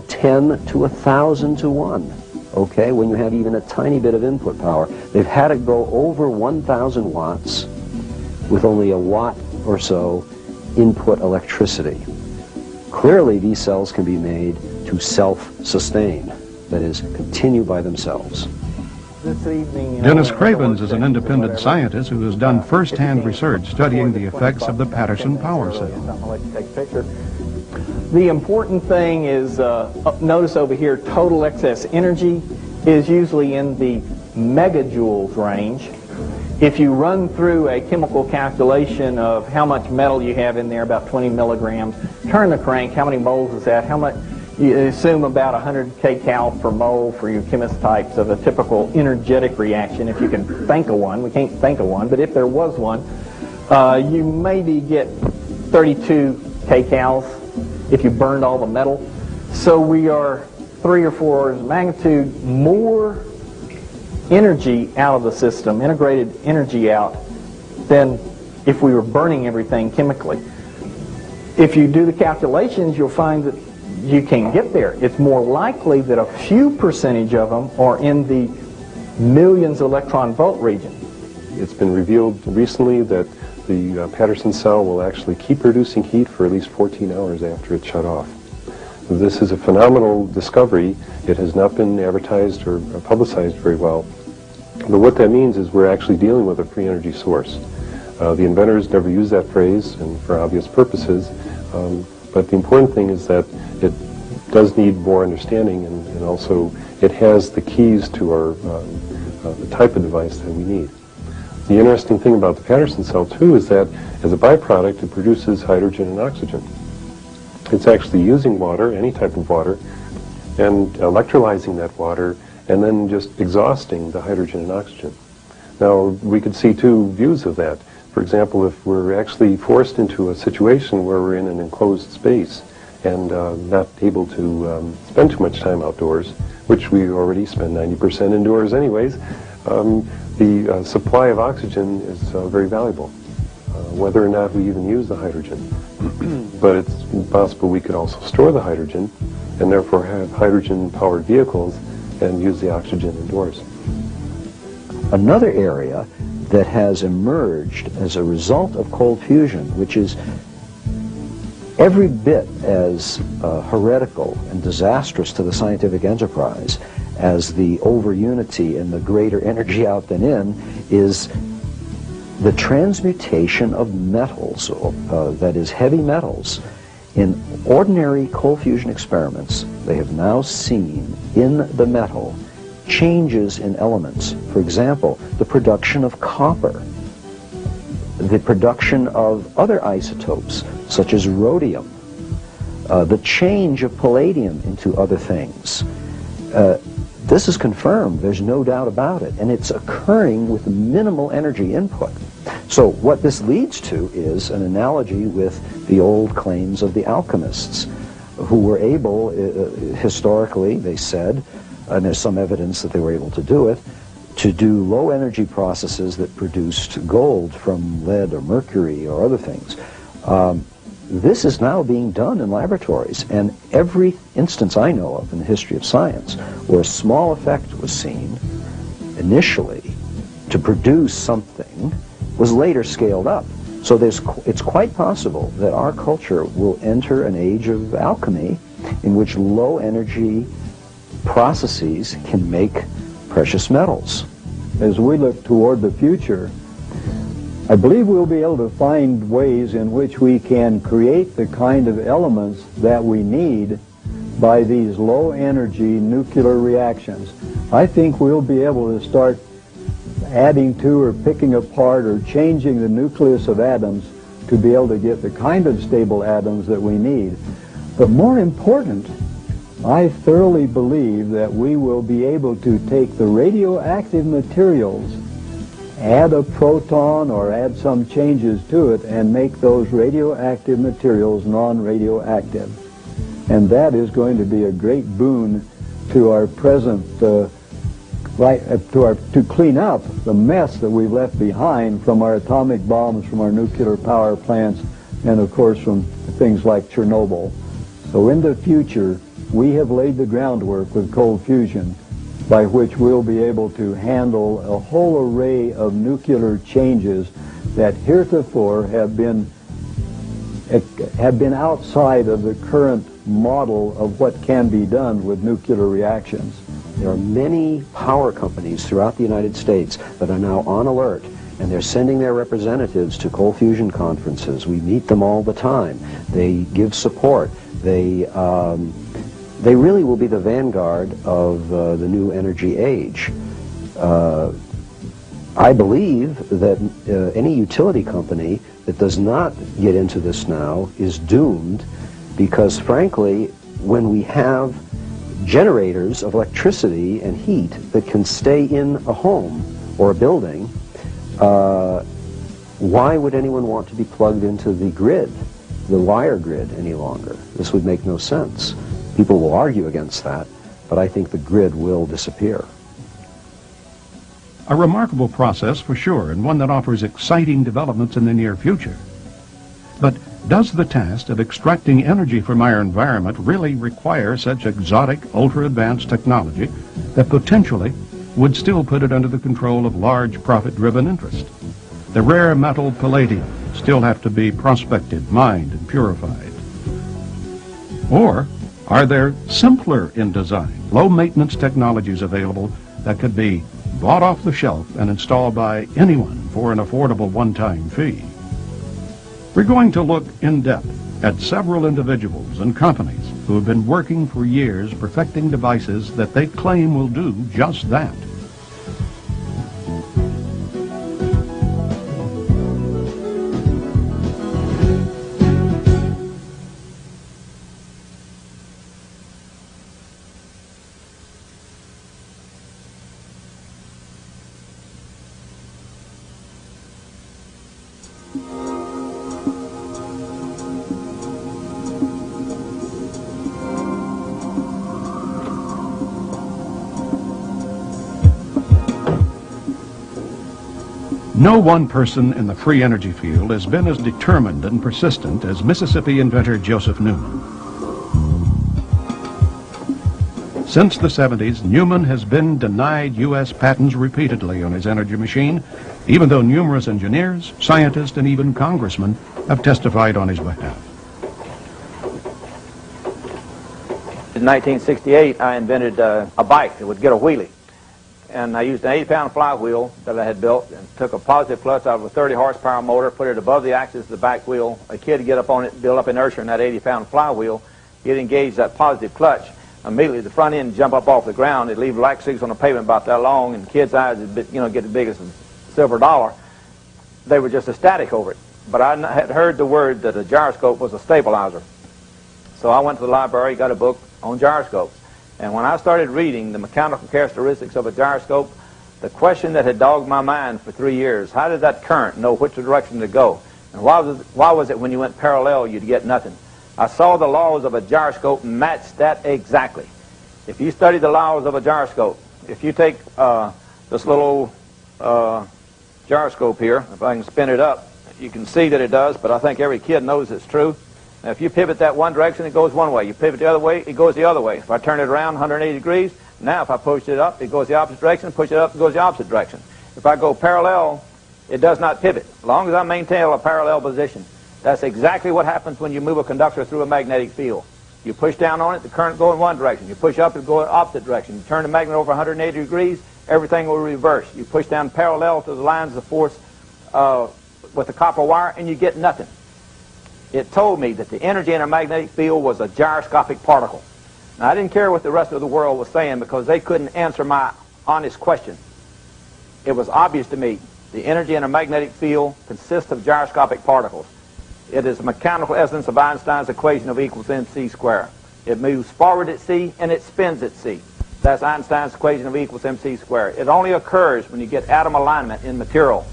10 to 1,000 to 1. Okay, when you have even a tiny bit of input power. They've had it go over 1,000 watts with only a watt or so input electricity. Clearly, these cells can be made to self-sustain, that is, continue by themselves. This evening, Dennis Cravens is an independent scientist who has done first-hand research studying the effects of the Patterson power cell. I'll let you take a picture. The important thing is, notice over here, total excess energy is usually in the megajoules range. If you run through a chemical calculation of how much metal you have in there, about 20 milligrams, turn the crank, how many moles is that? How much? You assume about 100 kcal per mole for your chemist types of a typical energetic reaction, if you can think of one. We can't think of one, but if there was one, you maybe get 32 kcals if you burned all the metal. So we are 3 or 4 orders of magnitude more energy out of the system, integrated energy out, than if we were burning everything chemically. If you do the calculations, you'll find that you can get there. It's more likely that a few percentage of them are in the millions electron volt region. It's been revealed recently that the Patterson cell will actually keep producing heat for at least 14 hours after it's shut off. This is a phenomenal discovery. It has not been advertised or publicized very well. But what that means is we're actually dealing with a free energy source. The inventors never use that phrase, and for obvious purposes, but the important thing is that it does need more understanding, and also it has the keys to our the type of device that we need. The interesting thing about the Patterson cell, too, is that as a byproduct, it produces hydrogen and oxygen. It's actually using water, any type of water, and electrolyzing that water, and then just exhausting the hydrogen and oxygen. Now, we could see two views of that. For example, if we're actually forced into a situation where we're in an enclosed space and not able to spend too much time outdoors, which we already spend 90% indoors anyways, the supply of oxygen is very valuable, whether or not we even use the hydrogen. But it's possible we could also store the hydrogen and therefore have hydrogen-powered vehicles and use the oxygen indoors. Another area that has emerged as a result of cold fusion, which is every bit as heretical and disastrous to the scientific enterprise as the over-unity and the greater energy out than in, is the transmutation of metals, that is heavy metals. In ordinary cold fusion experiments, they have now seen in the metal changes in elements. For example, the production of copper, the production of other isotopes, such as rhodium, the change of palladium into other things. This is confirmed, there's no doubt about it, and it's occurring with minimal energy input. So what this leads to is an analogy with the old claims of the alchemists, who were able, historically, they said, and there's some evidence that they were able to do it, to do low energy processes that produced gold from lead or mercury or other things. This is now being done in laboratories, and every instance I know of in the history of science where a small effect was seen initially to produce something was later scaled up. So it's quite possible that our culture will enter an age of alchemy in which low energy processes can make precious metals. As we look toward the future, I believe we'll be able to find ways in which we can create the kind of elements that we need by these low energy nuclear reactions. I think we'll be able to start adding to or picking apart or changing the nucleus of atoms to be able to get the kind of stable atoms that we need. But more important, I thoroughly believe that we will be able to take the radioactive materials, add a proton or add some changes to it, and make those radioactive materials non-radioactive. And that is going to be a great boon to our present to clean up the mess that we've left behind from our atomic bombs, from our nuclear power plants, and of course from things like Chernobyl. So in the future, we have laid the groundwork with cold fusion by which we'll be able to handle a whole array of nuclear changes that heretofore have been outside of the current model of what can be done with nuclear reactions. There are many power companies throughout the United States that are now on alert, and they're sending their representatives to cold fusion conferences. We meet them all the time. They give support. They really will be the vanguard of the new energy age. I believe that any utility company that does not get into this now is doomed, because frankly, when we have generators of electricity and heat that can stay in a home or a building, why would anyone want to be plugged into the grid, the wire grid, any longer? This would make no sense. People will argue against that, but I think the grid will disappear. A remarkable process for sure, and one that offers exciting developments in the near future. But does the task of extracting energy from our environment really require such exotic, ultra-advanced technology that potentially would still put it under the control of large profit-driven interests? The rare metal palladium still have to be prospected, mined, and purified. Or are there simpler in design, low-maintenance technologies available that could be bought off the shelf and installed by anyone for an affordable one-time fee? We're going to look in depth at several individuals and companies who have been working for years perfecting devices that they claim will do just that. No one person in the free energy field has been as determined and persistent as Mississippi inventor Joseph Newman. Since the 70s, Newman has been denied U.S. patents repeatedly on his energy machine, even though numerous engineers, scientists, and even congressmen have testified on his behalf. In 1968, I invented a bike that would get a wheelie. And I used an 80-pound flywheel that I had built and took a positive clutch out of a 30-horsepower motor, put it above the axis of the back wheel. A kid would get up on it, build up inertia in that 80-pound flywheel. He'd engage that positive clutch. Immediately, the front end would jump up off the ground. It'd leave black streaks on the pavement about that long, and kids' eyes would get as big as a silver dollar. They were just ecstatic over it. But I had heard the word that a gyroscope was a stabilizer. So I went to the library, got a book on gyroscopes. And when I started reading the mechanical characteristics of a gyroscope, the question that had dogged my mind for 3 years, how did that current know which direction to go? And why was it when you went parallel you'd get nothing? I saw the laws of a gyroscope match that exactly. If you study the laws of a gyroscope, if you take this little gyroscope here, if I can spin it up, you can see that it does, but I think every kid knows it's true. Now, if you pivot that one direction, it goes one way. You pivot the other way, it goes the other way. If I turn it around 180 degrees, now if I push it up, it goes the opposite direction. Push it up, it goes the opposite direction. If I go parallel, it does not pivot. As long as I maintain a parallel position. That's exactly what happens when you move a conductor through a magnetic field. You push down on it, the current goes in one direction. You push up, it goes in the opposite direction. You turn the magnet over 180 degrees, everything will reverse. You push down parallel to the lines of force with the copper wire, and you get nothing. It told me that the energy in a magnetic field was a gyroscopic particle. Now, I didn't care what the rest of the world was saying because they couldn't answer my honest question. It was obvious to me the energy in a magnetic field consists of gyroscopic particles. It is the mechanical essence of Einstein's equation of E equals mc squared. It moves forward at c and it spins at c. That's Einstein's equation of E equals mc squared. It only occurs when you get atom alignment in material.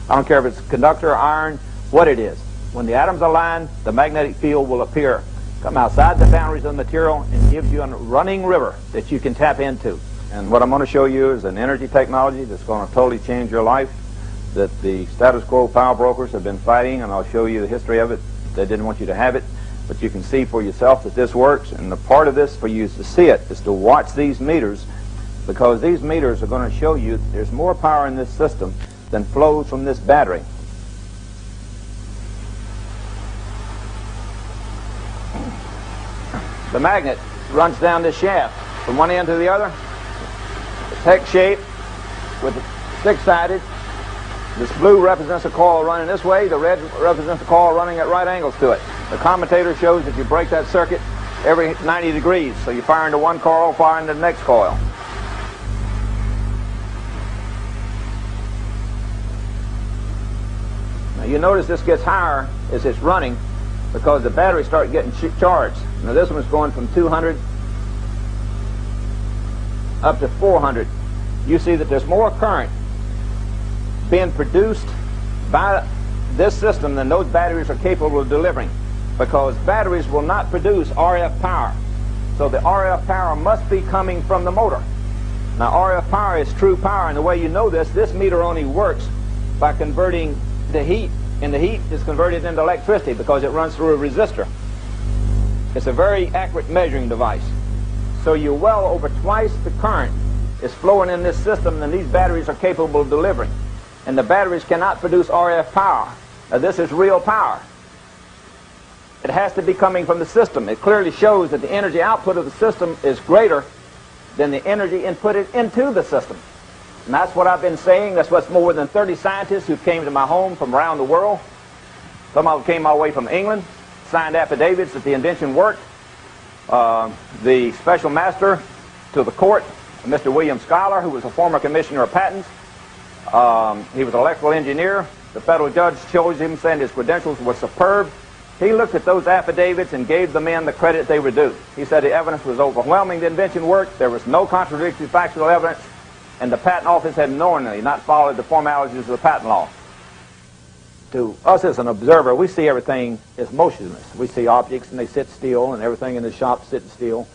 I don't care if it's conductor or iron, what it is. When the atoms align, the magnetic field will appear, come outside the boundaries of the material, and gives you a running river that you can tap into. And what I'm going to show you is an energy technology that's going to totally change your life, that the status quo power brokers have been fighting, and I'll show you the history of it. They didn't want you to have it, but you can see for yourself that this works. And the part of this for you is to see it, is to watch these meters, because these meters are going to show you that there's more power in this system than flows from this battery. The magnet runs down this shaft from one end to the other. It's hex shaped with six-sided. This blue represents a coil running this way. The red represents a coil running at right angles to it. The commutator shows that you break that circuit every 90 degrees. So you fire into one coil, fire into the next coil. Now you notice this gets higher as it's running because the batteries start getting charged. Now this one's going from 200 up to 400. You see that there's more current being produced by this system than those batteries are capable of delivering, because batteries will not produce RF power. So the RF power must be coming from the motor. Now RF power is true power, and the way you know this meter only works by converting the heat, and the heat is converted into electricity because it runs through a resistor. It's a very accurate measuring device. So you're well over twice the current is flowing in this system than these batteries are capable of delivering. And the batteries cannot produce RF power. Now this is real power. It has to be coming from the system. It clearly shows that the energy output of the system is greater than the energy inputted into the system. And that's what I've been saying. That's what's more than 30 scientists who came to my home from around the world. Some of them came all the way from England, signed affidavits that the invention worked. The special master to the court, Mr. William Schuyler, who was a former commissioner of patents. He was an electrical engineer. The federal judge chose him, saying his credentials were superb. He looked at those affidavits and gave the men the credit they were due. He said the evidence was overwhelming. The invention worked. There was no contradictory factual evidence, and the patent office had knowingly not followed the formalities of the patent law. To us as an observer, we see everything as motionless. We see objects and they sit still, and everything in the shop sits still.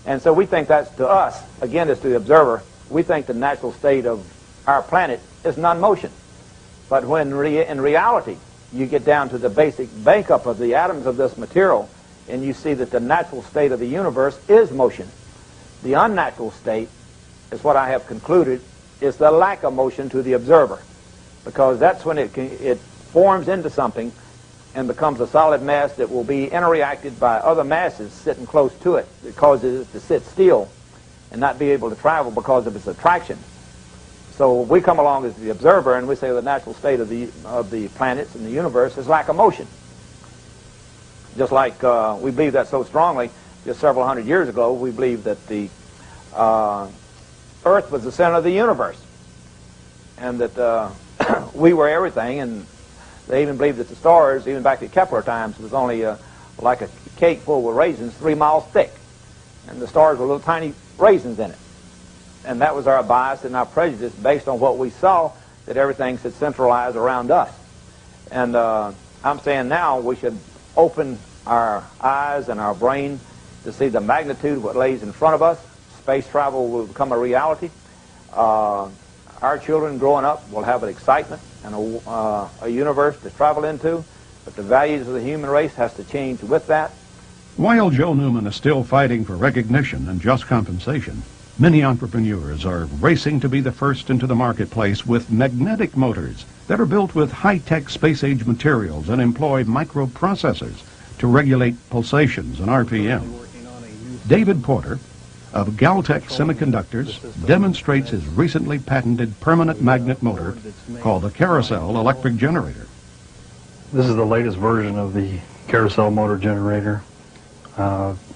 And so we think that's, to us, again as to the observer, we think the natural state of our planet is non-motion. But when in reality you get down to the basic makeup of the atoms of this material, and you see that the natural state of the universe is motion. The unnatural state is what I have concluded is the lack of motion to the observer, because that's when it forms into something and becomes a solid mass that will be interreacted by other masses sitting close to it. It causes it to sit still and not be able to travel because of its attraction. So we come along as the observer and we say the natural state of the planets and the universe is lack of motion. Just like we believe that so strongly, just several hundred years ago, we believed that the Earth was the center of the universe, and that we were everything, and they even believed that the stars, even back at Kepler times, was only like a cake full of raisins 3 miles thick, and the stars were little tiny raisins in it. And that was our bias and our prejudice based on what we saw, that everything should centralize around us. And I'm saying now we should open our eyes and our brain to see the magnitude of what lays in front of us. Space travel will become a reality. Our children growing up will have an excitement and a universe to travel into, but the values of the human race has to change with that. While Joe Newman is still fighting for recognition and just compensation, many entrepreneurs are racing to be the first into the marketplace with magnetic motors that are built with high-tech space-age materials and employ microprocessors to regulate pulsations and RPM. David Porter of Galtech Semiconductors demonstrates his recently patented permanent magnet motor called a carousel electric generator. This is the latest version of the carousel motor generator.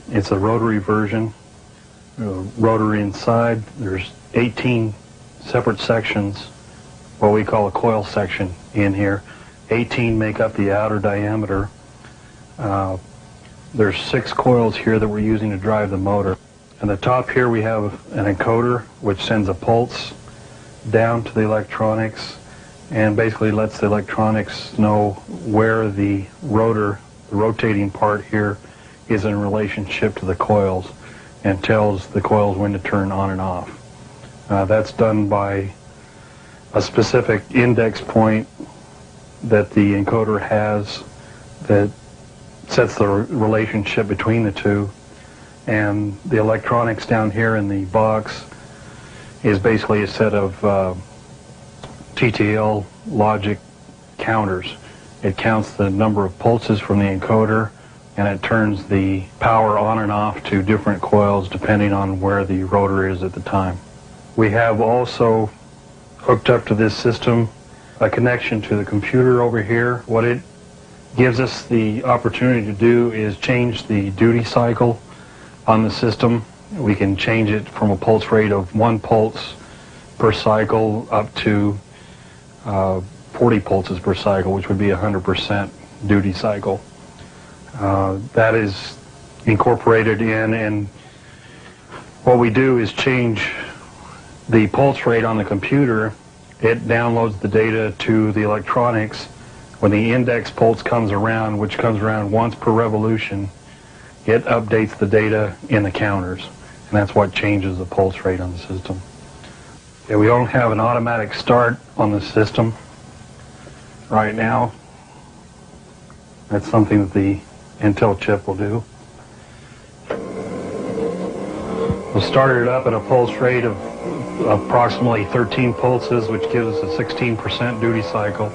It's a rotary version. Rotary inside. There's 18 separate sections, what we call a coil section in here. 18 make up the outer diameter. There's 6 coils here that we're using to drive the motor. On the top here we have an encoder which sends a pulse down to the electronics and basically lets the electronics know where the rotor, the rotating part here, is in relationship to the coils, and tells the coils when to turn on and off. That's done by a specific index point that the encoder has that sets the relationship between the two. And the electronics down here in the box is basically a set of TTL logic counters. It counts the number of pulses from the encoder, and it turns the power on and off to different coils depending on where the rotor is at the time. We have also hooked up to this system a connection to the computer over here. What it gives us the opportunity to do is change the duty cycle on the system. We can change it from a pulse rate of 1 pulse per cycle up to 40 pulses per cycle, which would be 100% duty cycle. That is incorporated in, and what we do is change the pulse rate on the computer. It downloads the data to the electronics. When the index pulse comes around, which comes around once per revolution, it updates the data in the counters, and that's what changes the pulse rate on the system. Yeah, we don't have an automatic start on the system right now. That's something that the Intel chip will do. We'll start it up at a pulse rate of approximately 13 pulses, which gives us a 16% duty cycle.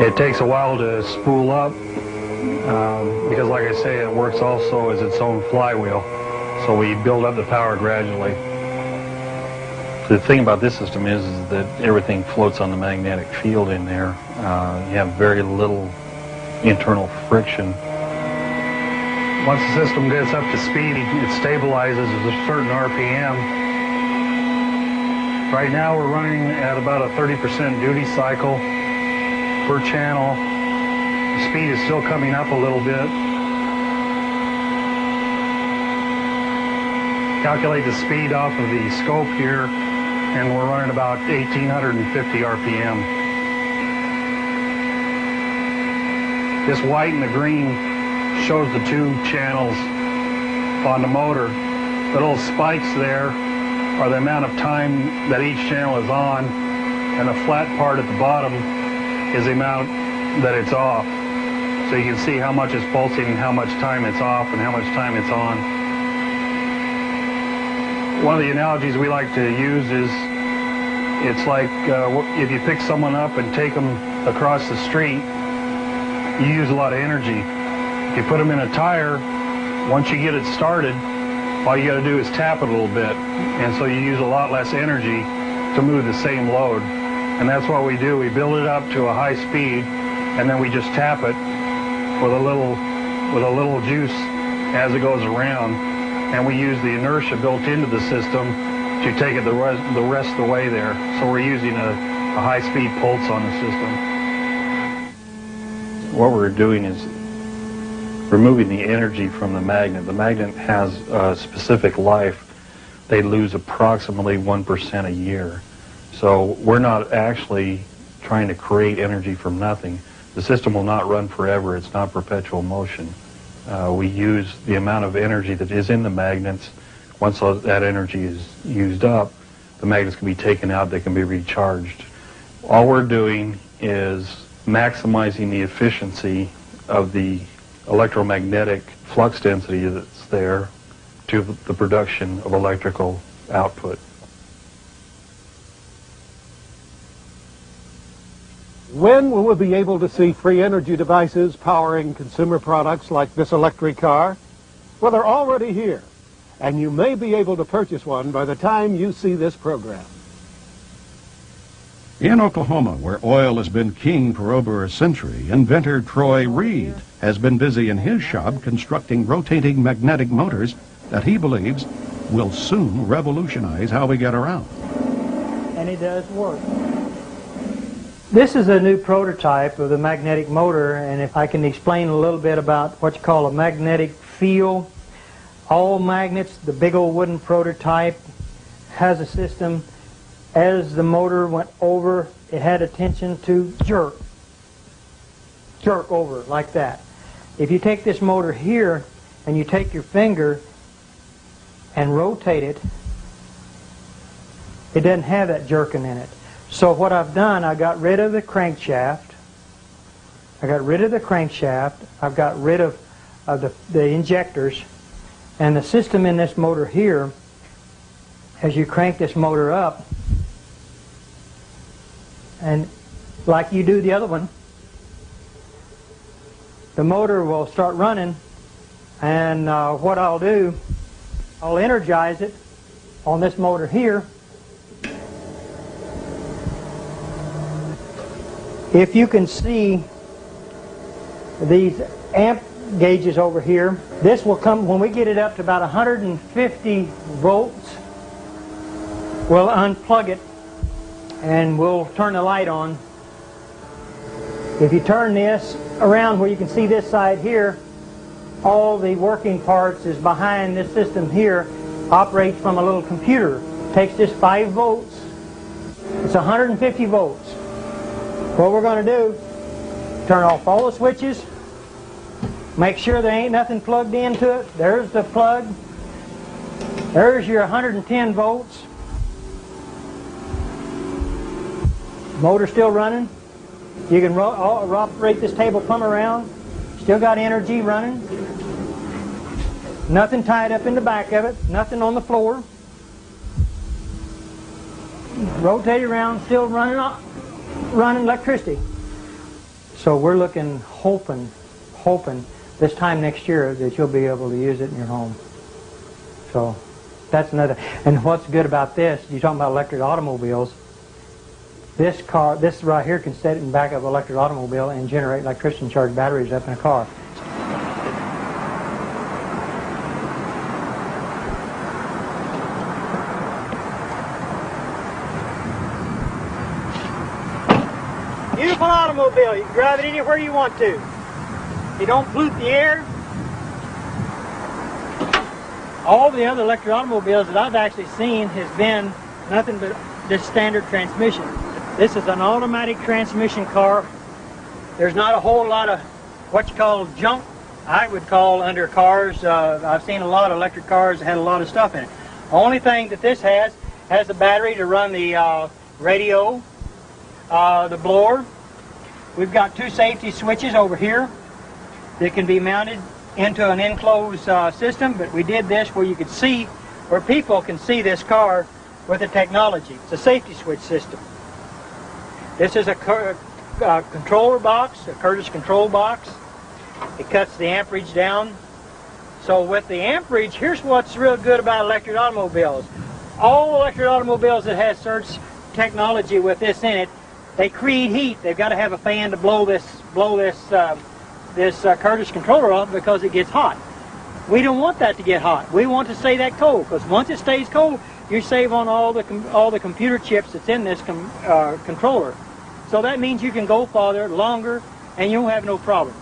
It takes a while to spool up because, like I say, it works also as its own flywheel. So we build up the power gradually. The thing about this system is that everything floats on the magnetic field in there. You have very little internal friction. Once the system gets up to speed, it stabilizes at a certain RPM. Right now we're running at about a 30% duty cycle per channel. The speed is still coming up a little bit. Calculate the speed off of the scope here, and we're running about 1850 RPM. This white and the green shows the 2 channels on the motor. The little spikes there are the amount of time that each channel is on, and the flat part at the bottom is the amount that it's off. So you can see how much is pulsing and how much time it's off and how much time it's on. One of the analogies we like to use is it's like if you pick someone up and take them across the street, you use a lot of energy. If you put them in a tire, once you get it started, all you got to do is tap it a little bit, and so you use a lot less energy to move the same load. And that's what we do. We build it up to a high speed, and then we just tap it with a little juice as it goes around, and we use the inertia built into the system to take it the rest of the way there. So we're using a high-speed pulse on the system. What we're doing is removing the energy from the magnet. The magnet has a specific life. They lose approximately 1% a year. So we're not actually trying to create energy from nothing. The system will not run forever. It's not perpetual motion. We use the amount of energy that is in the magnets. Once that energy is used up, the magnets can be taken out. They can be recharged. All we're doing is maximizing the efficiency of the electromagnetic flux density that's there to the production of electrical output. When will we be able to see free energy devices powering consumer products like this electric car? Well, they're already here, and you may be able to purchase one by the time you see this program. In Oklahoma, where oil has been king for over a century, inventor Troy Reed has been busy in his shop constructing rotating magnetic motors that he believes will soon revolutionize how we get around. And it does work. This is a new prototype of the magnetic motor, and if I can explain a little bit about what you call a magnetic field. All magnets, the big old wooden prototype, has a system. As the motor went over, it had a tension to jerk over like that. If you take this motor here and you take your finger and rotate it, It doesn't have that jerking in it. So what I've done, I got rid of the crankshaft. I've got rid of the injectors, and the system in this motor here, as you crank this motor up, and like you do the other one, the motor will start running, and what I'll do, I'll energize it on this motor here. If you can see these amp gauges over here, this will come, when we get it up to about 150 volts, we'll unplug it and we'll turn the light on. If you turn this around where you can see this side here, all the working parts is behind this system here, operates from a little computer. Takes just 5 volts. It's 150 volts. What we're going to do, turn off all the switches, make sure there ain't nothing plugged into it. There's the plug. There's your 110 volts. Motor still running. You can operate this table plumb around. Still got energy running. Nothing tied up in the back of it. Nothing on the floor. Rotate it around. Still running electricity. So we're looking, hoping this time next year that you'll be able to use it in your home. So that's another. And what's good about this, you're talking about electric automobiles. This right here can sit in the back of an electric automobile and generate electricity and charge batteries up in a car. Beautiful automobile. You can drive it anywhere you want to. You don't pollute the air. All the other electric automobiles that I've actually seen has been nothing but this standard transmission. This is an automatic transmission car. There's not a whole lot of what you call junk, I would call, under cars. I've seen a lot of electric cars that had a lot of stuff in it. The only thing that this has a battery to run the radio, the blower. We've got 2 safety switches over here that can be mounted into an enclosed system, but we did this where you could see, where people can see this car with the technology. It's a safety switch system. This is a controller box, a Curtis control box. It cuts the amperage down. So with the amperage, here's what's real good about electric automobiles. All electric automobiles that have surge technology with this in it, they create heat. They've got to have a fan to blow this Curtis controller off because it gets hot. We don't want that to get hot. We want to stay that cold, because once it stays cold, you save on all the computer chips that's in this controller. So that means you can go farther, longer, and you won't have no problems.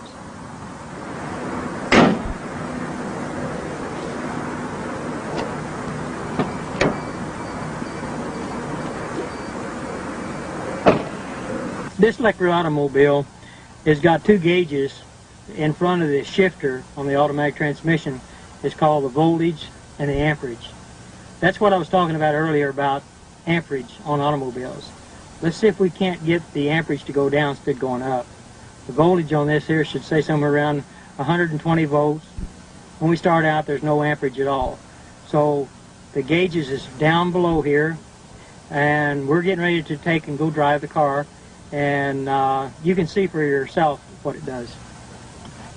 This electric automobile has got 2 gauges in front of the shifter on the automatic transmission. It's called the voltage and the amperage. That's what I was talking about earlier about amperage on automobiles. Let's see if we can't get the amperage to go down instead of going up. The voltage on this here should say somewhere around 120 volts. When we start out, there's no amperage at all. So the gauges is down below here, and we're getting ready to take and go drive the car, and you can see for yourself what it does.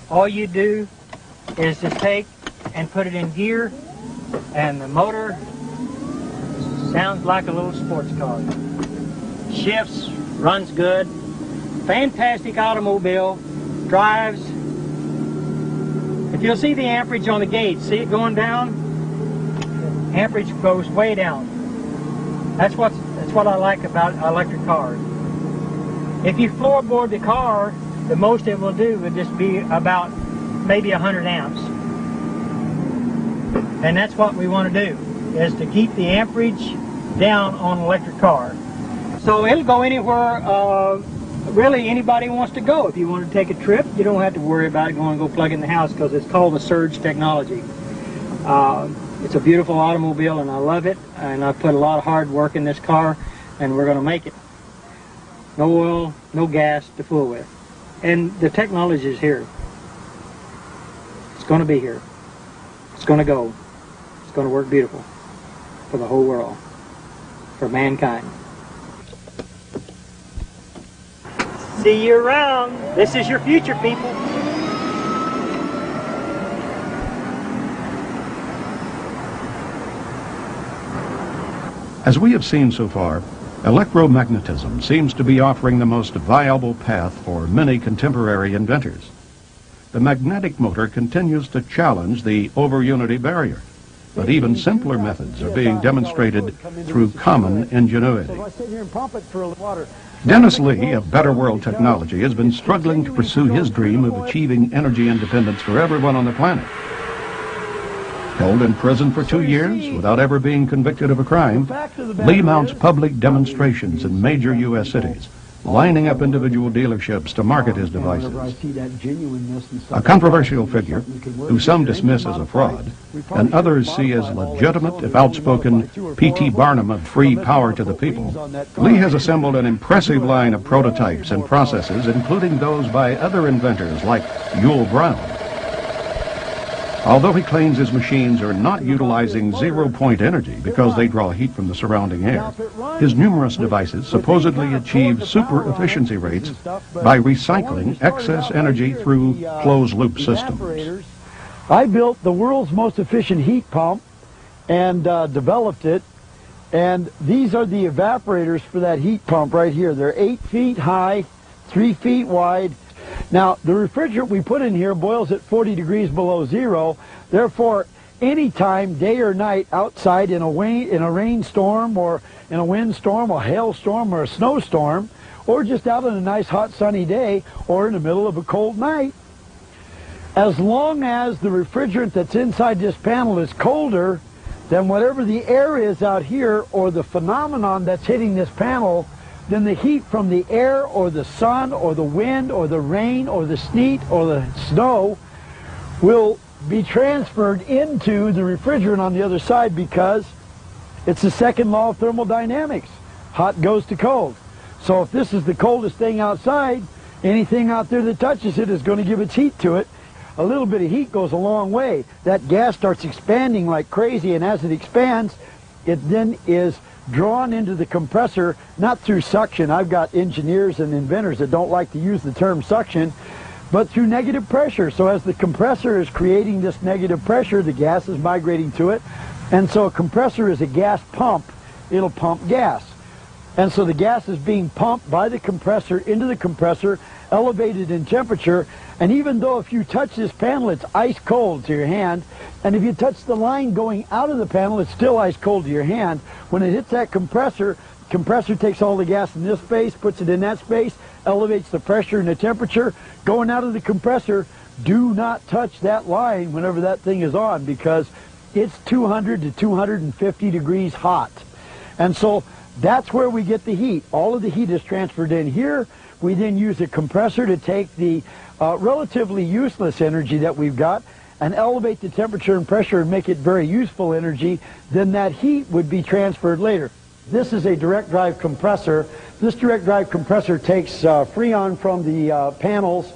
All you do is just take and put it in gear, and the motor sounds like a little sports car. Shifts, runs good, fantastic automobile, drives. If you'll see the amperage on the gauge, see it going down? Amperage goes way down. That's what I like about electric cars. If you floorboard the car, the most it will do would just be about maybe 100 amps. And that's what we want to do, is to keep the amperage down on an electric car. So it'll go anywhere really anybody wants to go. If you want to take a trip, you don't have to worry about going to go plug it in the house, because it's called the surge technology. It's a beautiful automobile, and I love it, and I put a lot of hard work in this car, and we're going to make it. No oil, no gas to fool with. And the technology is here. It's going to be here. It's going to go. It's going to work beautiful for the whole world, for mankind. See you around. This is your future, people. As we have seen so far, electromagnetism seems to be offering the most viable path for many contemporary inventors. The magnetic motor continues to challenge the over-unity barrier, but even simpler methods are being demonstrated through common ingenuity. Dennis Lee of Better World Technology has been struggling to pursue his dream of achieving energy independence for everyone on the planet. Held in prison for 2 years without ever being convicted of a crime, Lee mounts public demonstrations in major U.S. cities, lining up individual dealerships to market his devices. A controversial figure, who some dismiss as a fraud, and others see as legitimate if outspoken P.T. Barnum of free power to the people, Lee has assembled an impressive line of prototypes and processes, including those by other inventors like Yul Brown. Although he claims his machines are not utilizing zero-point energy because they draw heat from the surrounding air, his numerous devices supposedly achieve super efficiency rates by recycling excess energy through closed-loop systems. I built the world's most efficient heat pump and developed it, and these are the evaporators for that heat pump right here. They're 8 feet high, 3 feet wide. Now, the refrigerant we put in here boils at 40 degrees below zero. Therefore, anytime, day or night, outside in a rainstorm or in a windstorm or hailstorm or a snowstorm, or just out on a nice hot sunny day or in the middle of a cold night, as long as the refrigerant that's inside this panel is colder than whatever the air is out here or the phenomenon that's hitting this panel, then the heat from the air or the sun or the wind or the rain or the sleet or the snow will be transferred into the refrigerant on the other side, because it's the second law of thermodynamics. Hot goes to cold. So if this is the coldest thing outside, anything out there that touches it is going to give its heat to it. A little bit of heat goes a long way. That gas starts expanding like crazy, and as it expands, it then is drawn into the compressor, not through suction. I've got engineers and inventors that don't like to use the term suction, but through negative pressure. So as the compressor is creating this negative pressure, the gas is migrating to it. And so a compressor is a gas pump. It'll pump gas. And so the gas is being pumped by the compressor into the compressor, elevated in temperature. And even though if you touch this panel, it's ice cold to your hand, and if you touch the line going out of the panel, it's still ice cold to your hand. When it hits that compressor, the compressor takes all the gas in this space, puts it in that space, elevates the pressure and the temperature. Going out of the compressor, do not touch that line whenever that thing is on, because it's 200 to 250 degrees hot. And so that's where we get the heat. All of the heat is transferred in here. We then use a compressor to take the relatively useless energy that we've got and elevate the temperature and pressure and make it very useful energy. Then that heat would be transferred later. This is a direct drive compressor. This direct drive compressor takes freon from the panels,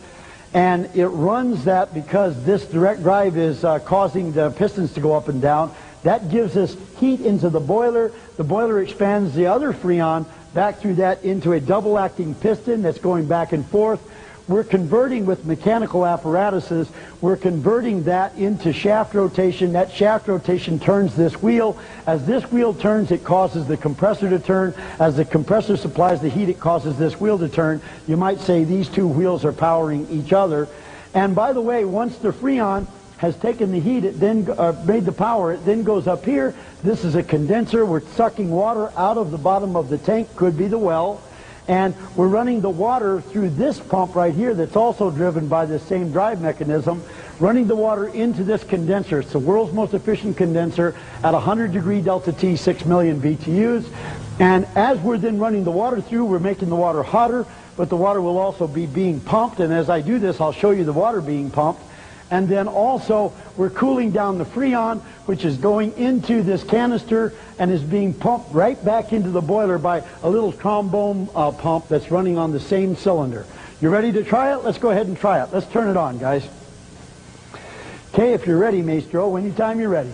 and it runs that because this direct drive is causing the pistons to go up and down. That gives us heat into the boiler. The boiler expands the other freon back through that into a double-acting piston that's going back and forth. We're converting with mechanical apparatuses, we're converting that into shaft rotation. That shaft rotation turns this wheel. As this wheel turns, it causes the compressor to turn. As the compressor supplies the heat, it causes this wheel to turn. You might say these two wheels are powering each other. And by the way, once the freon has taken the heat, it then made the power, it then goes up here. This is a condenser. We're sucking water out of the bottom of the tank, could be the well, and we're running the water through this pump right here that's also driven by the same drive mechanism, running the water into this condenser. It's the world's most efficient condenser at 100 degree delta T, 6 million BTUs. And as we're then running the water through, we're making the water hotter, but the water will also be being pumped. And as I do this, I'll show you the water being pumped. And then also we're cooling down the Freon, which is going into this canister and is being pumped right back into the boiler by a little trombone pump that's running on the same cylinder. You ready to try it? Let's go ahead and try it. Let's turn it on, guys. Okay, if you're ready, Maestro, anytime you're ready.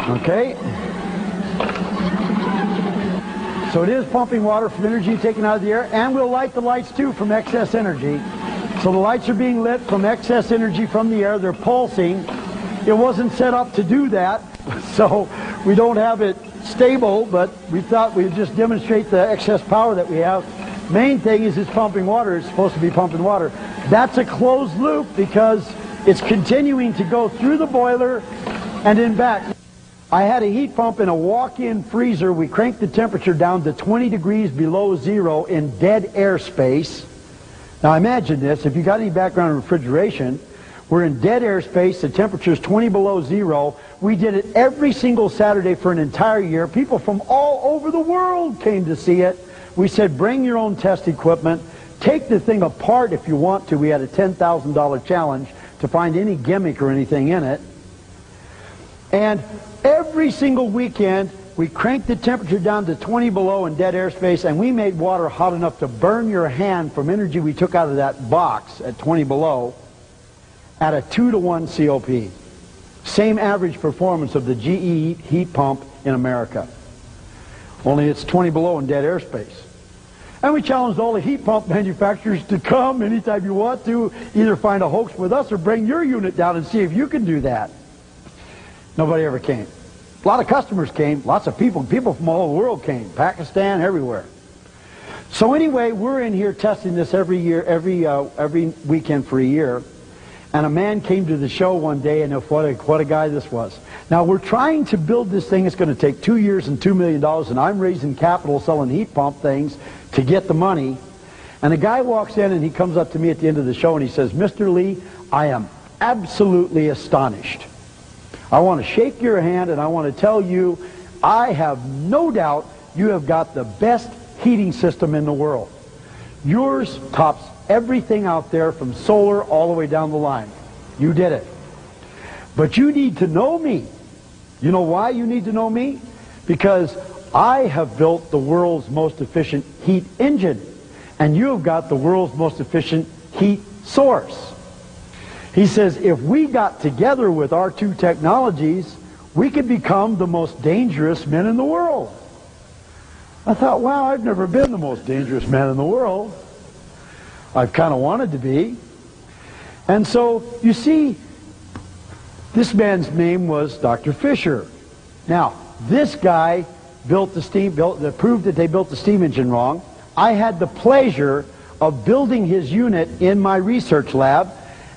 Okay. So it is pumping water from energy taken out of the air, and we'll light the lights too from excess energy. So the lights are being lit from excess energy from the air. They're pulsing. It wasn't set up to do that, so we don't have it stable, but we thought we'd just demonstrate the excess power that we have. Main thing is it's pumping water. It's supposed to be pumping water. That's a closed loop because it's continuing to go through the boiler and in back. I had a heat pump in a walk-in freezer. We cranked the temperature down to 20 degrees below zero in dead airspace. Now imagine this, if you got any background in refrigeration, we're in dead airspace, the temperature is 20 below zero. We did it every single Saturday for an entire year. People from all over the world came to see it. We said, bring your own test equipment, take the thing apart if you want to. We had a $10,000 challenge to find any gimmick or anything in it. And every single weekend, we cranked the temperature down to 20 below in dead airspace, and we made water hot enough to burn your hand from energy we took out of that box at 20 below at a 2-to-1 COP. Same average performance of the GE heat pump in America. Only it's 20 below in dead airspace. And we challenged all the heat pump manufacturers to come anytime you want to, either find a hoax with us or bring your unit down and see if you can do that. Nobody ever came. A lot of customers came, lots of people from all over the world came, Pakistan, everywhere. So anyway, we're in here testing this every year, every weekend for a year. And a man came to the show one day, and what a guy this was. Now we're trying to build this thing. It's going to take 2 years and $2 million, and I'm raising capital selling heat pump things to get the money. And the guy walks in and he comes up to me at the end of the show and he says, Mr. Lee, I am absolutely astonished. I want to shake your hand and I want to tell you, I have no doubt you have got the best heating system in the world. Yours tops everything out there from solar all the way down the line. You did it. But you need to know me. You know why you need to know me? Because I have built the world's most efficient heat engine, and you have got the world's most efficient heat source. He says, if we got together with our two technologies, we could become the most dangerous men in the world. I thought, wow, I've never been the most dangerous man in the world. I've kind of wanted to be. And so, you see, this man's name was Dr. Fisher. Now, this guy proved that they built the steam engine wrong. I had the pleasure of building his unit in my research lab,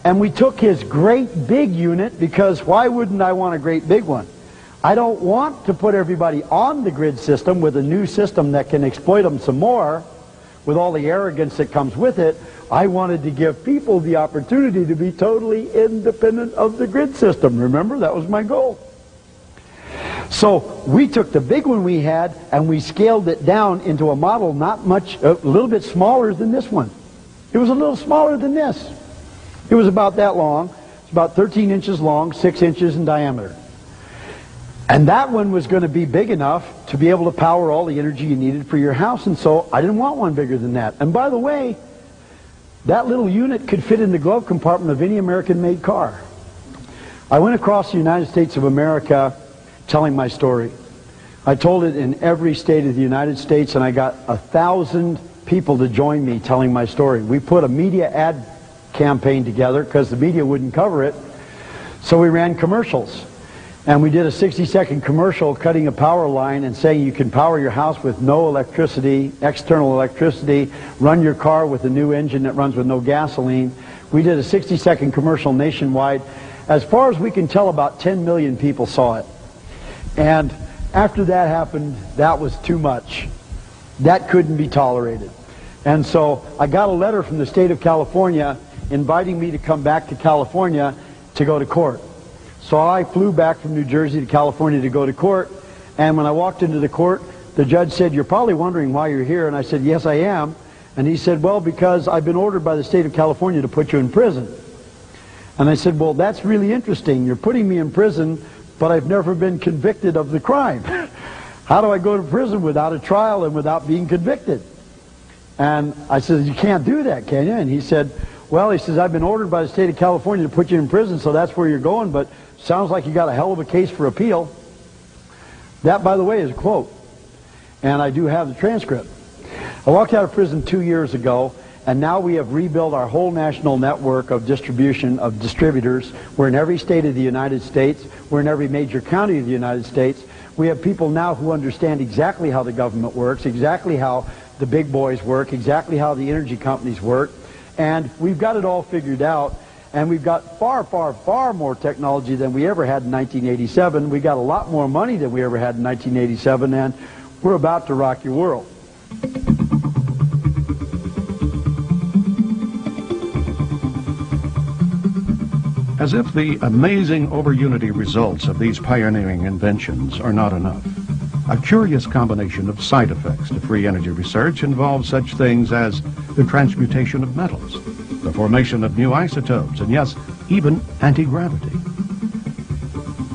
and we took his great big unit, because why wouldn't I want a great big one? I don't want to put everybody on the grid system with a new system that can exploit them some more with all the arrogance that comes with it. I wanted to give people the opportunity to be totally independent of the grid system. Remember, that was my goal. So we took the big one we had and we scaled it down into a model not much, a little bit smaller than this one. It was a little smaller than this. It was about that long. It's about 13 inches long, 6 inches in diameter. And that one was going to be big enough to be able to power all the energy you needed for your house, and so I didn't want one bigger than that. And by the way, that little unit could fit in the glove compartment of any American-made car. I went across the United States of America telling my story. I told it in every state of the United States, and I got 1,000 people to join me telling my story. We put a media ad campaign together because the media wouldn't cover it, so we ran commercials. And we did a 60-second commercial cutting a power line and saying you can power your house with no electricity, external electricity, run your car with a new engine that runs with no gasoline. We did a 60-second commercial nationwide. As far as we can tell, about 10 million people saw it. And after that happened, that was too much. That couldn't be tolerated. And so I got a letter from the state of California inviting me to come back to California to go to court. So I flew back from New Jersey to California to go to court, and when I walked into the court, the judge said, "You're probably wondering why you're here." And I said, "Yes, I am." And he said, "Well, because I've been ordered by the state of California to put you in prison." And I said, "Well, that's really interesting. You're putting me in prison, but I've never been convicted of the crime. How do I go to prison without a trial and without being convicted?" And I said, "You can't do that, can you?" And he said, "Well," he says, "I've been ordered by the state of California to put you in prison, so that's where you're going, but sounds like you got a hell of a case for appeal." That, by the way, is a quote. And I do have the transcript. I walked out of prison 2 years ago, and now we have rebuilt our whole national network of distribution of distributors. We're in every state of the United States. We're in every major county of the United States. We have people now who understand exactly how the government works, exactly how the big boys work, exactly how the energy companies work. And we've got it all figured out. And we've got far, far, far more technology than we ever had in 1987. We got a lot more money than we ever had in 1987. And we're about to rock your world. As if the amazing over-unity results of these pioneering inventions are not enough, a curious combination of side effects to free energy research involves such things as the transmutation of metals, the formation of new isotopes, and yes, even anti-gravity.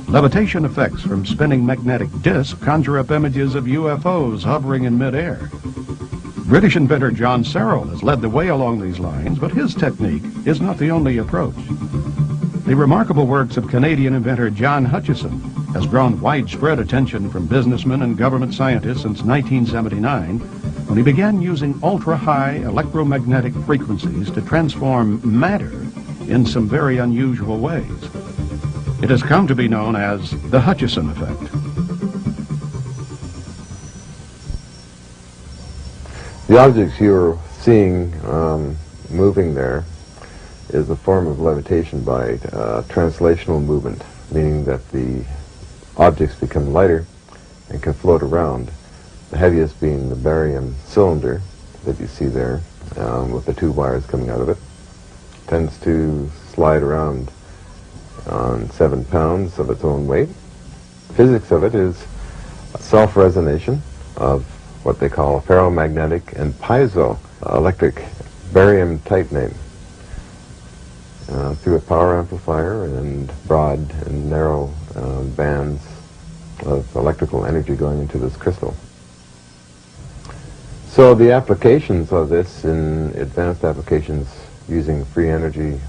Levitation effects from spinning magnetic disks conjure up images of UFOs hovering in midair. British inventor John Searle has led the way along these lines, but his technique is not the only approach. The remarkable works of Canadian inventor John Hutchison has drawn widespread attention from businessmen and government scientists since 1979, when he began using ultra-high electromagnetic frequencies to transform matter in some very unusual ways. It has come to be known as the Hutchison effect. The objects you're seeing moving there is a form of levitation by translational movement, meaning that the objects become lighter and can float around. The heaviest being the barium cylinder that you see there with the two wires coming out of it. Tends to slide around on 7 pounds of its own weight. The physics of it is self-resonation of what they call ferromagnetic and piezoelectric barium titanate through a power amplifier and broad and narrow bands of electrical energy going into this crystal. So the applications of this in advanced applications using free energy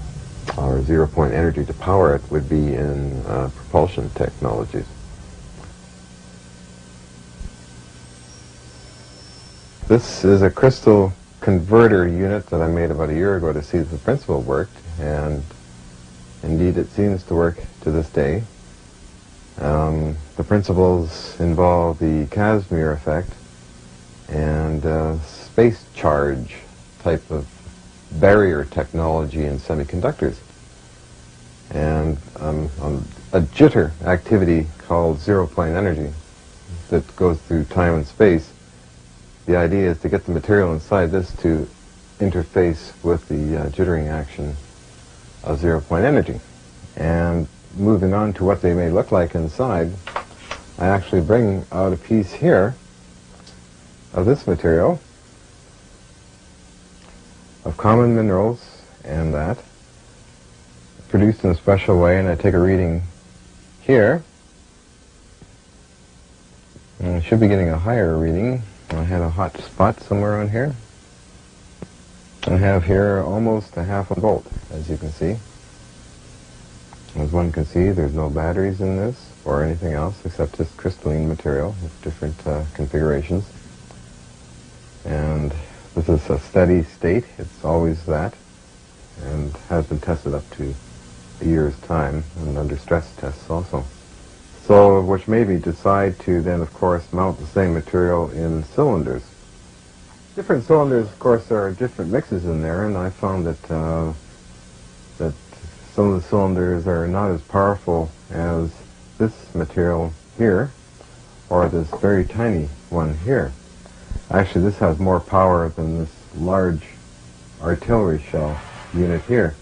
or zero-point energy to power it would be in propulsion technologies. This is a crystal converter unit that I made about a year ago to see if the principle worked, and indeed it seems to work to this day. The principles involve the Casimir effect and space charge type of barrier technology in semiconductors, and a jitter activity called zero-point energy that goes through time and space. The idea is to get the material inside this to interface with the jittering action of zero-point energy. And moving on to what they may look like inside, I actually bring out a piece here of this material, of common minerals and that, produced in a special way, and I take a reading here. And I should be getting a higher reading. I had a hot spot somewhere on here. I have here almost a half a volt, as you can see. As one can see, there's no batteries in this or anything else except just crystalline material with different configurations. And this is a steady state. It's always that, and has been tested up to a year's time and under stress tests also. So, which made me decide to then, of course, mount the same material in cylinders. Different cylinders, of course, there are different mixes in there, and I found that that some of the cylinders are not as powerful as this material here, or this very tiny one here. Actually, this has more power than this large artillery shell unit here.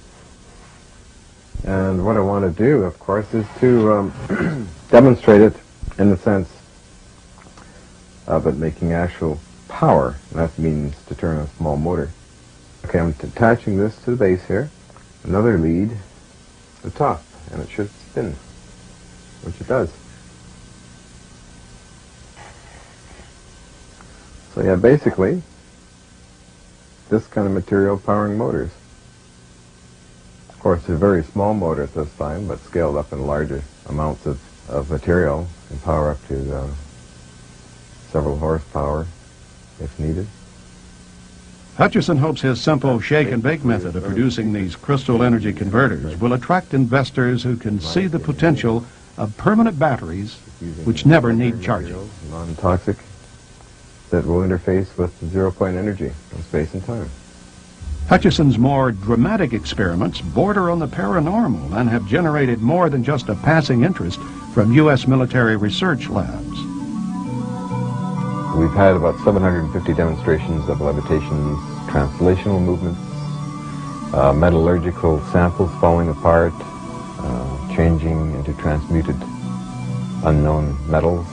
And what I want to do, of course, is to demonstrate it in the sense but making actual power. And that means to turn a small motor. Okay, I'm attaching this to the base here. Another lead at the top, and it should spin, which it does. So yeah, basically, this kind of material powering motors. Of course, it's a very small motor at this time, but scaled up in larger amounts of material can power up to several horsepower if needed. Hutchison hopes his simple shake-and-bake method of producing these crystal energy converters will attract investors who can see the potential of permanent batteries which never need charging. Non-toxic, that will interface with zero-point energy in space and time. Hutchison's more dramatic experiments border on the paranormal and have generated more than just a passing interest from U.S. military research labs. We've had about 750 demonstrations of levitations, translational movements, metallurgical samples falling apart, changing into transmuted unknown metals.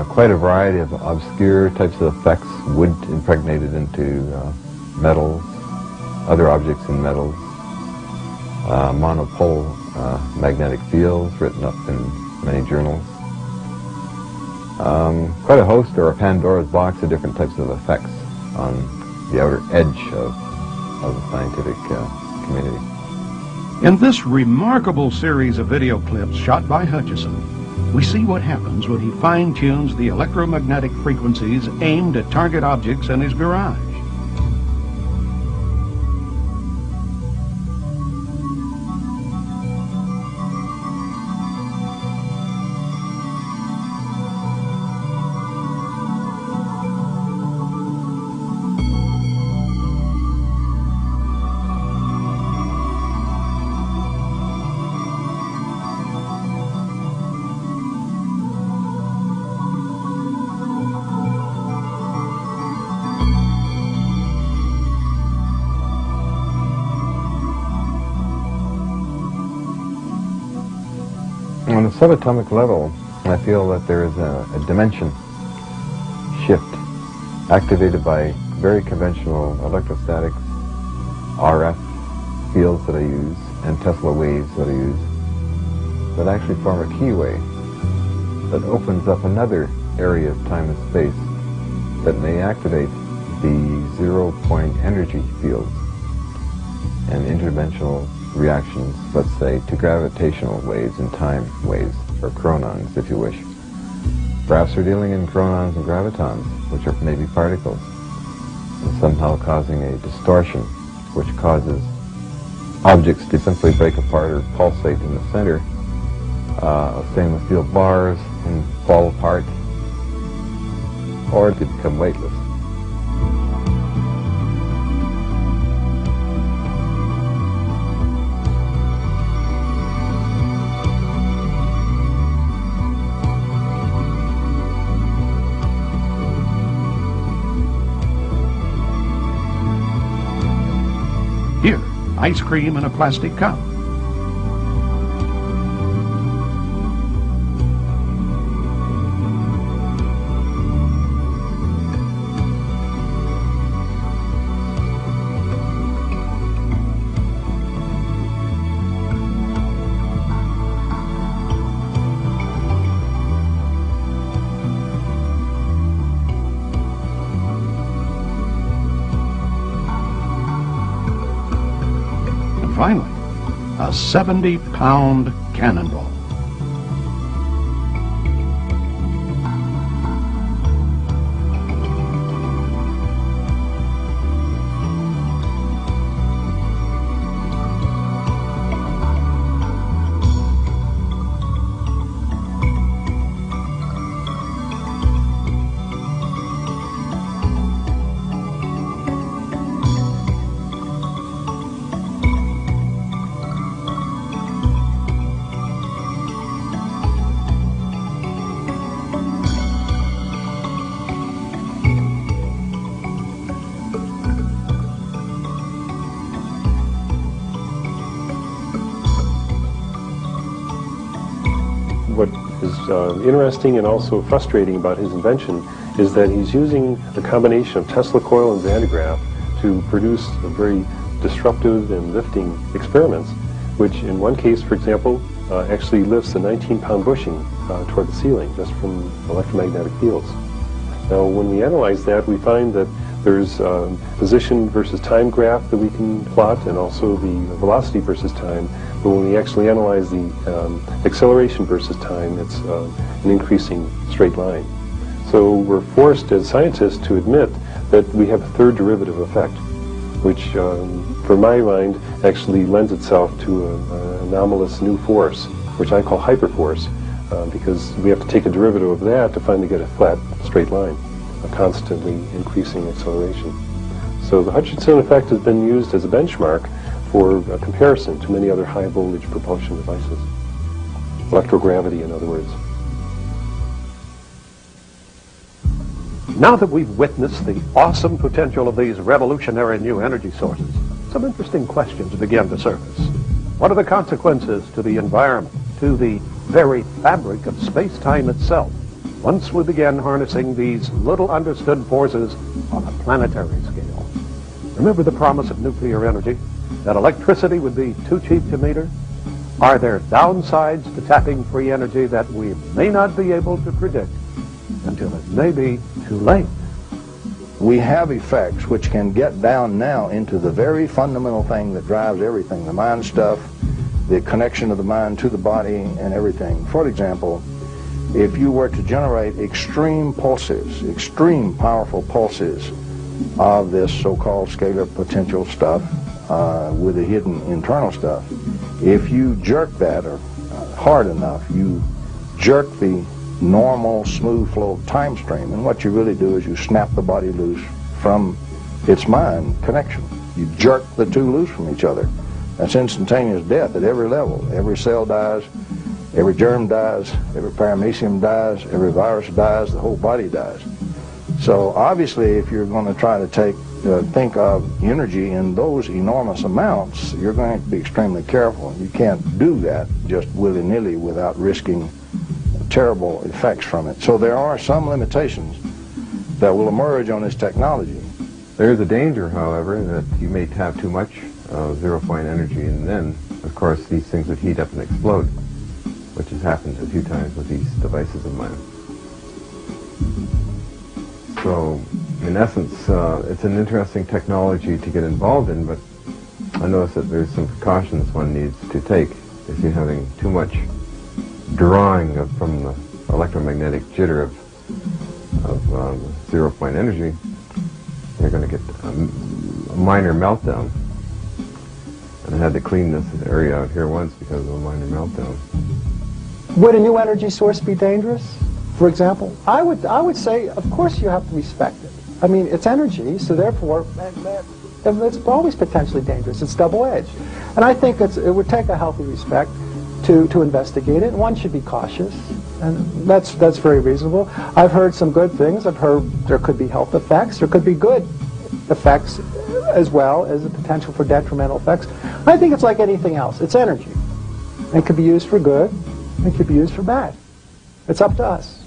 Quite a variety of obscure types of effects, wood impregnated into metals, other objects in metals, monopole magnetic fields written up in many journals. Quite a host, or a Pandora's box, of different types of effects on the outer edge of the scientific community. In this remarkable series of video clips shot by Hutchison, we see what happens when he fine-tunes the electromagnetic frequencies aimed at target objects in his garage. On the subatomic level, I feel that there is a dimension shift activated by very conventional electrostatics, RF fields that I use, and Tesla waves that I use, that actually form a keyway that opens up another area of time and space that may activate the zero-point energy fields and interdimensional reactions, let's say, to gravitational waves and time waves, or chronons, if you wish. Perhaps we're dealing in chronons and gravitons, which are maybe particles, and somehow causing a distortion, which causes objects to simply break apart or pulsate in the center of stainless steel bars and fall apart, or to become weightless. Here, ice cream in a plastic cup. Finally, a 70-pound cannonball. what is interesting and also frustrating about his invention is that he's using a combination of Tesla coil and Van de Graaff to produce a very disruptive and lifting experiments, which in one case, for example, actually lifts a 19-pound bushing toward the ceiling just from electromagnetic fields. Now, when we analyze that, we find that there's position versus time graph that we can plot, and also the velocity versus time. But when we actually analyze the acceleration versus time, it's an increasing straight line. So we're forced as scientists to admit that we have a third derivative effect, which, for my mind, actually lends itself to an anomalous new force, which I call hyperforce, because we have to take a derivative of that to finally get a flat, straight line, a constantly increasing acceleration. So the Hutchinson effect has been used as a benchmark for a comparison to many other high voltage propulsion devices. Electrogravity, in other words. Now that we've witnessed the awesome potential of these revolutionary new energy sources, some interesting questions begin to surface. What are the consequences to the environment, to the very fabric of space-time itself, once we begin harnessing these little understood forces on a planetary scale? Remember the promise of nuclear energy, that electricity would be too cheap to meter? Are there downsides to tapping free energy that we may not be able to predict until it may be too late? We have effects which can get down now into the very fundamental thing that drives everything, the mind stuff, the connection of the mind to the body and everything. For example, if you were to generate extreme pulses, extreme powerful pulses of this so-called scalar potential stuff with the hidden internal stuff, if you jerk that or hard enough, you jerk the normal smooth flow time stream, and what you really do is you snap the body loose from its mind connection. You jerk the two loose from each other. That's instantaneous death at every level. Every cell dies, every germ dies, every paramecium dies, every virus dies, the whole body dies. So obviously if you're going to try to think of energy in those enormous amounts, you're going to have to be extremely careful. You can't do that just willy-nilly without risking terrible effects from it. So there are some limitations that will emerge on this technology. There's a danger, however, that you may tap too much zero-point energy, and then, of course, these things would heat up and explode, which has happened a few times with these devices of mine. So, in essence, it's an interesting technology to get involved in, but I notice that there's some precautions one needs to take if you're having too much drawing from the electromagnetic jitter of zero-point energy. You're going to get a minor meltdown. And I had to clean this area out here once because of a minor meltdown. Would a new energy source be dangerous, for example? I would say, of course you have to respect it. I mean, it's energy, so therefore it's always potentially dangerous. It's double-edged. And I think it would take a healthy respect to investigate it. One should be cautious, and that's very reasonable. I've heard some good things. I've heard there could be health effects. There could be good effects as well as the potential for detrimental effects. I think it's like anything else. It's energy. It could be used for good. It could be used for bad. It's up to us.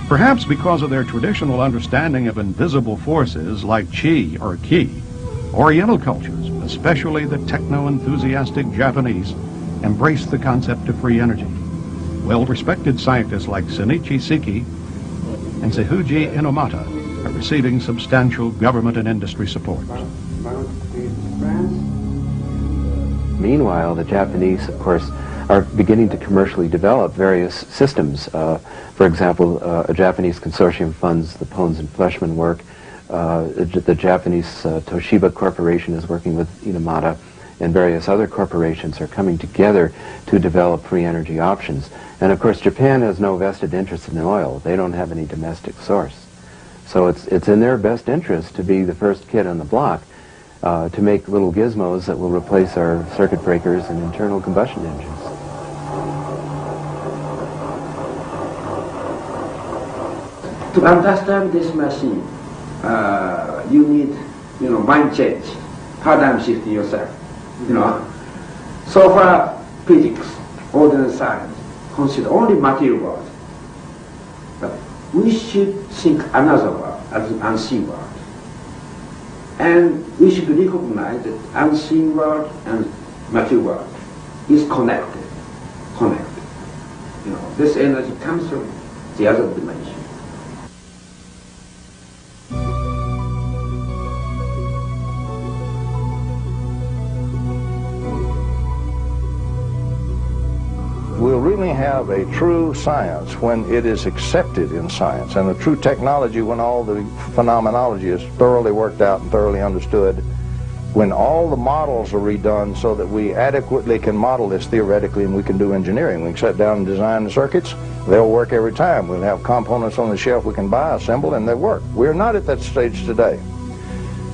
Perhaps because of their traditional understanding of invisible forces like chi or ki, Oriental cultures, especially the techno-enthusiastic Japanese, embrace the concept of free energy. Well-respected scientists like Shinichi Seki and Seihuji Inomata are receiving substantial government and industry support. Meanwhile, the Japanese, of course, are beginning to commercially develop various systems. For example, a Japanese consortium funds the Pones and Fleshman work. The Japanese Toshiba Corporation is working with Inomata, and various other corporations are coming together to develop free energy options. And of course, Japan has no vested interest in oil. They don't have any domestic source. So it's in their best interest to be the first kid on the block to make little gizmos that will replace our circuit breakers and internal combustion engines. To understand this machine, you need, mind change, paradigm shift in yourself, So far, physics, ordinary science, consider only material world. But we should think another world as an unseen world. And we should recognize that unseen world and material world is connected. This energy comes from the other dimension. We'll really have a true science when it is accepted in science, and a true technology when all the phenomenology is thoroughly worked out and thoroughly understood, when all the models are redone so that we adequately can model this theoretically and we can do engineering. We can sit down and design the circuits. They'll work every time. We'll have components on the shelf we can buy, assemble, and they work. We're not at that stage today.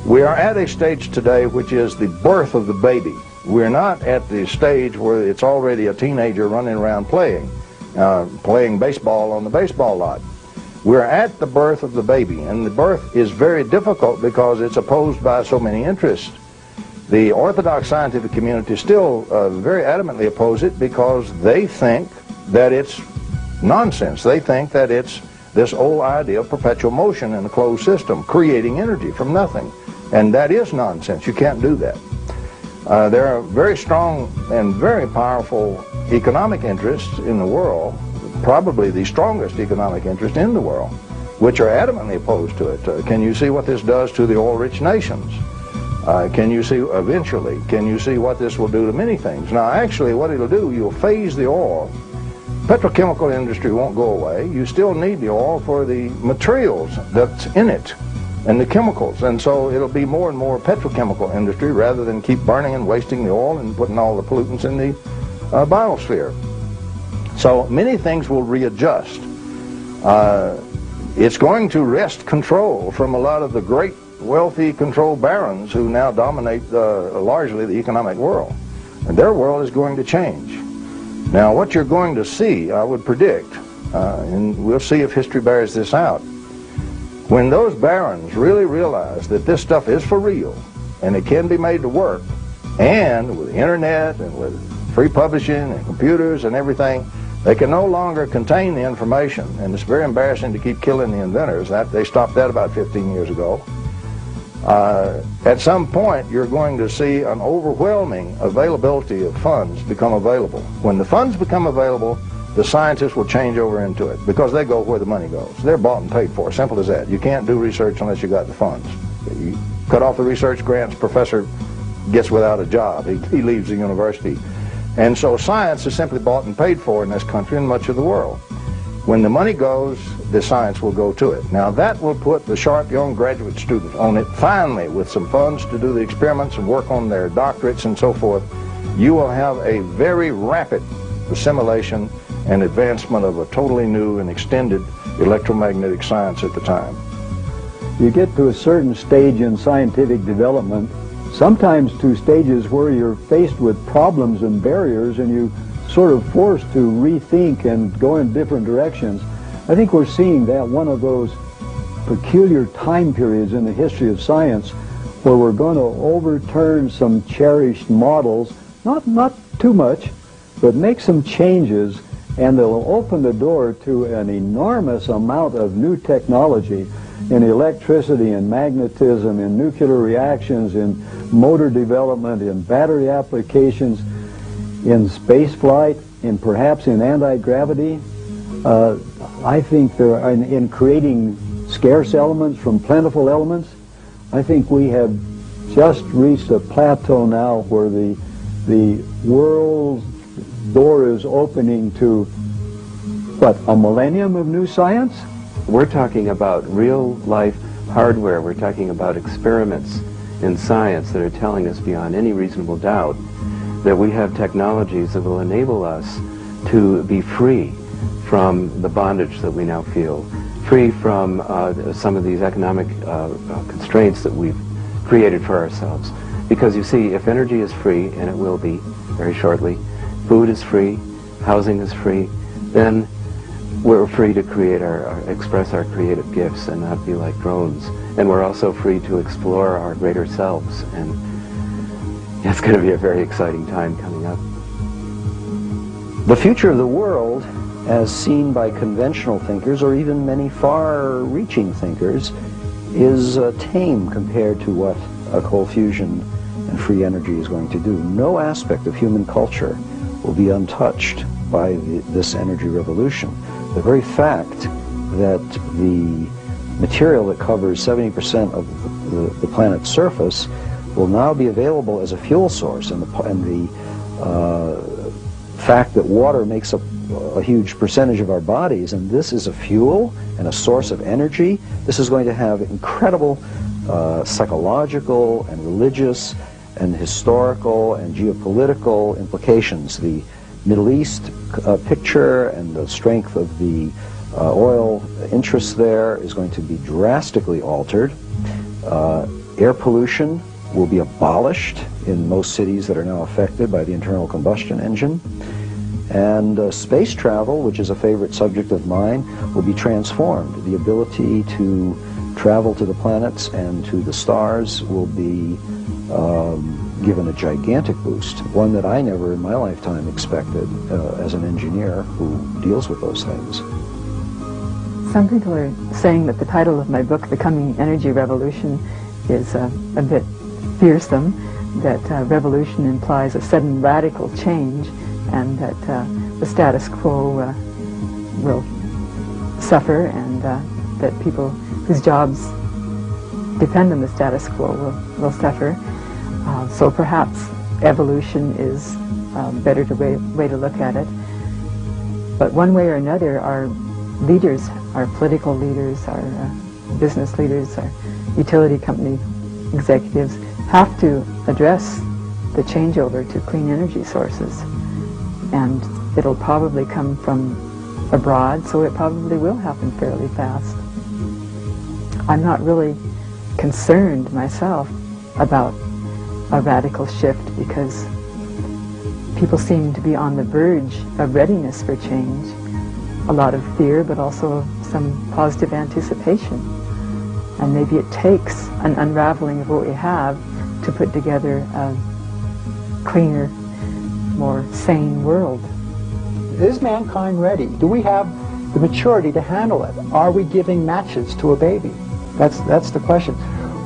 We are at a stage today which is the birth of the baby. We're not at the stage where it's already a teenager running around playing baseball on the baseball lot. We're at the birth of the baby, and the birth is very difficult because it's opposed by so many interests. The orthodox scientific community still very adamantly oppose it because they think that it's nonsense. They think that it's this old idea of perpetual motion in a closed system, creating energy from nothing. And that is nonsense. You can't do that. There are very strong and very powerful economic interests in the world, probably the strongest economic interest in the world, which are adamantly opposed to it. Can you see what this does to the oil-rich nations? Can you see eventually? Can you see what this will do to many things? Now, actually, what it'll do, you'll phase the oil. Petrochemical industry won't go away. You still need the oil for the materials that's in it and the chemicals, and so it'll be more and more petrochemical industry rather than keep burning and wasting the oil and putting all the pollutants in the biosphere. So many things will readjust. It's going to wrest control from a lot of the great wealthy control barons who now dominate largely the economic world, and their world is going to change. Now, what you're going to see, I would predict, and we'll see if history bears this out, when those barons really realize that this stuff is for real and it can be made to work, and with the internet and with free publishing and computers and everything, they can no longer contain the information, and it's very embarrassing to keep killing the inventors. They stopped that about 15 years ago. At some point, you're going to see an overwhelming availability of funds become available. When the funds become available, the scientists will change over into it because they go where the money goes. They're bought and paid for, simple as that. You can't do research unless you got the funds. You cut off the research grants, professor gets without a job. He leaves the university. And so science is simply bought and paid for in this country and much of the world. When the money goes, the science will go to it. Now that will put the sharp young graduate student on it finally with some funds to do the experiments and work on their doctorates and so forth. You will have a very rapid assimilation and advancement of a totally new and extended electromagnetic science at the time. You get to a certain stage in scientific development, sometimes to stages where you're faced with problems and barriers and you sort of forced to rethink and go in different directions. I think we're seeing that one of those peculiar time periods in the history of science where we're going to overturn some cherished models, not too much, but make some changes, and they'll open the door to an enormous amount of new technology in electricity and magnetism, in nuclear reactions, in motor development, in battery applications, in space flight, and perhaps in anti-gravity. I think there are, in creating scarce elements from plentiful elements, I think we have just reached a plateau now where the world's door is opening to, what, a millennium of new science? We're talking about real-life hardware. We're talking about experiments in science that are telling us beyond any reasonable doubt that we have technologies that will enable us to be free from the bondage that we now feel, free from some of these economic constraints that we've created for ourselves. Because you see, if energy is free, and it will be very shortly, food is free, housing is free, then we're free to create express our creative gifts and not be like drones. And we're also free to explore our greater selves. And it's going to be a very exciting time coming up. The future of the world, as seen by conventional thinkers, or even many far-reaching thinkers, is tame compared to what cold fusion and free energy is going to do. No aspect of human culture will be untouched by this energy revolution. The very fact that the material that covers 70% of the planet's surface will now be available as a fuel source, and the fact that water makes up a huge percentage of our bodies, and this is a fuel and a source of energy, this is going to have incredible psychological and religious and historical and geopolitical implications. The Middle East picture and the strength of the oil interests there is going to be drastically altered. Air pollution will be abolished in most cities that are now affected by the internal combustion engine. And space travel, which is a favorite subject of mine, will be transformed. The ability to travel to the planets and to the stars will be given a gigantic boost, one that I never in my lifetime expected as an engineer who deals with those things. Some people are saying that the title of my book, The Coming Energy Revolution, is a bit fearsome, that revolution implies a sudden radical change, and that the status quo will suffer, and that people whose jobs depend on the status quo will suffer. So perhaps evolution is a better way to look at it. But one way or another, our leaders, our political leaders, our business leaders, our utility company executives have to address the changeover to clean energy sources. And it'll probably come from abroad, so it probably will happen fairly fast. I'm not really concerned myself about a radical shift, because people seem to be on the verge of readiness for change. A lot of fear, but also some positive anticipation. And maybe it takes an unraveling of what we have to put together a cleaner, more sane world. Is mankind ready? Do we have the maturity to handle it? Are we giving matches to a baby? That's the question.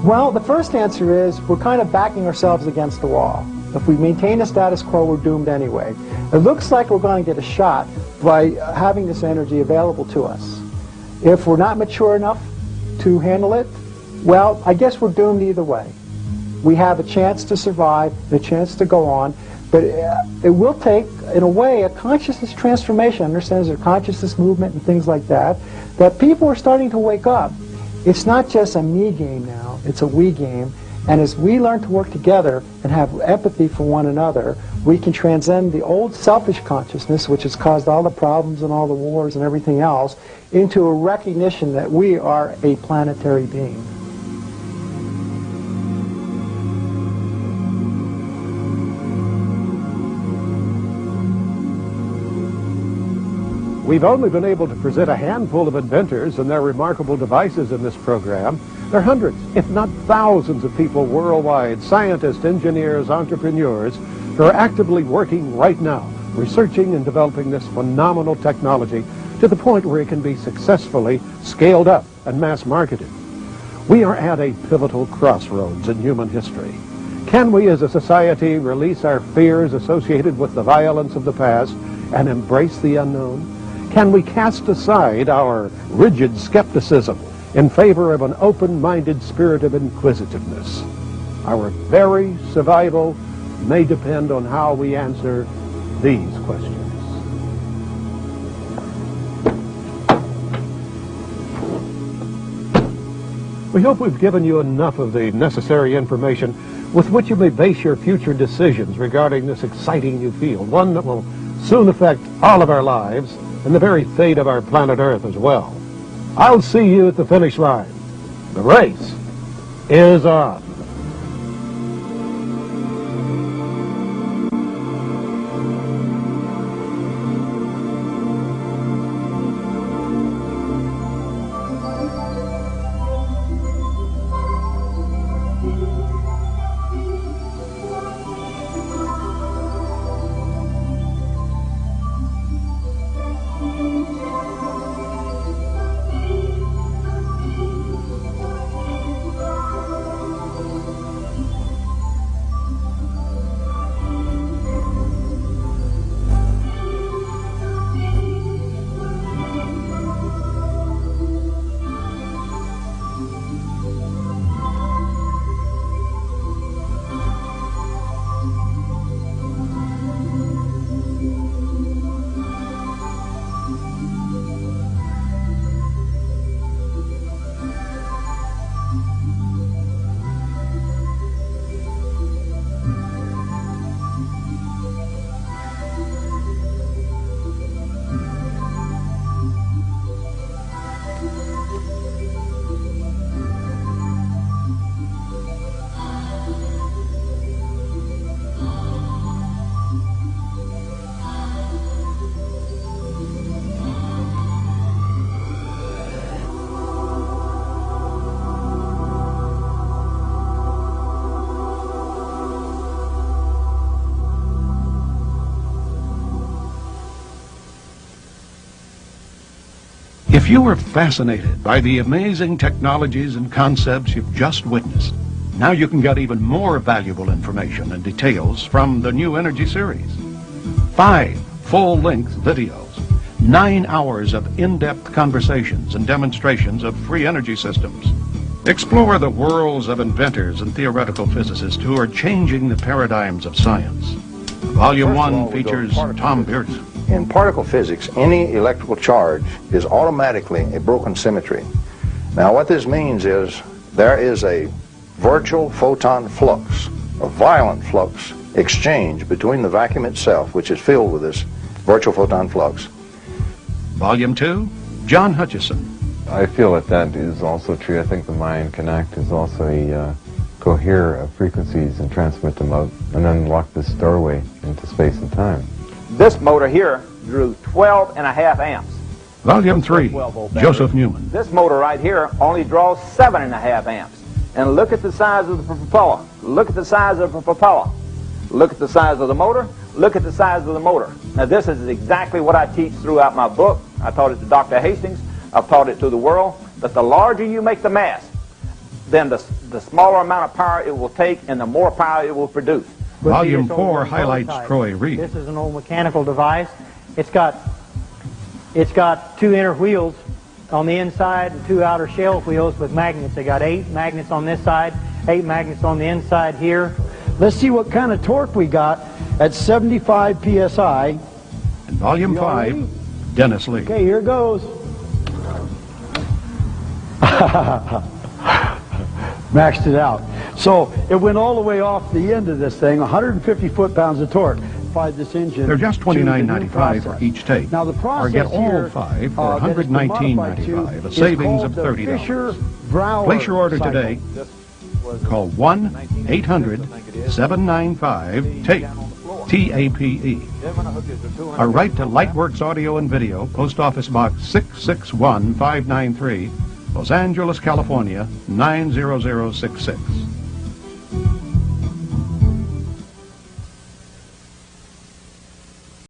Well, the first answer is we're kind of backing ourselves against the wall. If we maintain a status quo, we're doomed anyway. It looks like we're going to get a shot by having this energy available to us. If we're not mature enough to handle it, well, I guess we're doomed either way. We have a chance to survive, a chance to go on, but it will take, in a way, a consciousness transformation. Understand there's a consciousness movement and things like that, that people are starting to wake up. It's not just a me game now, it's a we game. And as we learn to work together and have empathy for one another, we can transcend the old selfish consciousness, which has caused all the problems and all the wars and everything else, into a recognition that we are a planetary being. We've only been able to present a handful of inventors and their remarkable devices in this program. There are hundreds, if not thousands, of people worldwide, scientists, engineers, entrepreneurs, who are actively working right now, researching and developing this phenomenal technology to the point where it can be successfully scaled up and mass marketed. We are at a pivotal crossroads in human history. Can we as a society release our fears associated with the violence of the past and embrace the unknown? Can we cast aside our rigid skepticism in favor of an open-minded spirit of inquisitiveness? Our very survival may depend on how we answer these questions. We hope we've given you enough of the necessary information with which you may base your future decisions regarding this exciting new field, one that will soon affect all of our lives and the very fate of our planet Earth as well. I'll see you at the finish line. The race is on. If you were fascinated by the amazing technologies and concepts you've just witnessed, now you can get even more valuable information and details from the new Energy series. 5 full-length videos, 9 hours of in-depth conversations and demonstrations of free energy systems. Explore the worlds of inventors and theoretical physicists who are changing the paradigms of science. Volume 1 features Tom Pearson. In particle physics, any electrical charge is automatically a broken symmetry. Now what this means is there is a virtual photon flux, a violent flux exchange between the vacuum itself, which is filled with this virtual photon flux. Volume 2, John Hutchison. I feel that is also true. I think the mind can act as also a cohere of frequencies and transmit them out and unlock this doorway into space and time. This motor here drew 12.5 amps. Volume 3, Joseph Newman. This motor right here only draws 7.5 amps. And look at the size of the propeller. Look at the size of the propeller. Look at the size of the motor. Look at the size of the motor. Now this is exactly what I teach throughout my book. I taught it to Dr. Hastings. I've taught it to the world. That the larger you make the mass, then the smaller amount of power it will take and the more power it will produce. Volume 4 highlights Troy Reed. This is an old mechanical device. It's got 2 inner wheels on the inside and 2 outer shell wheels with magnets. They got 8 magnets on this side, 8 magnets on the inside here. Let's see what kind of torque we got at 75 psi. And Volume 5, Dennis Lee. Okay, here goes. Maxed it out. So it went all the way off the end of this thing, 150 foot-pounds of torque. This engine. They're just $29.95 for each tape. Now the or get all 5 for $119.95, a savings of $30. Place your order today. Call 1-800-795-TAPE, T-A-P-E. Or write to Lightworks Audio and Video, Post Office Box 661-593, Los Angeles, California, 90066.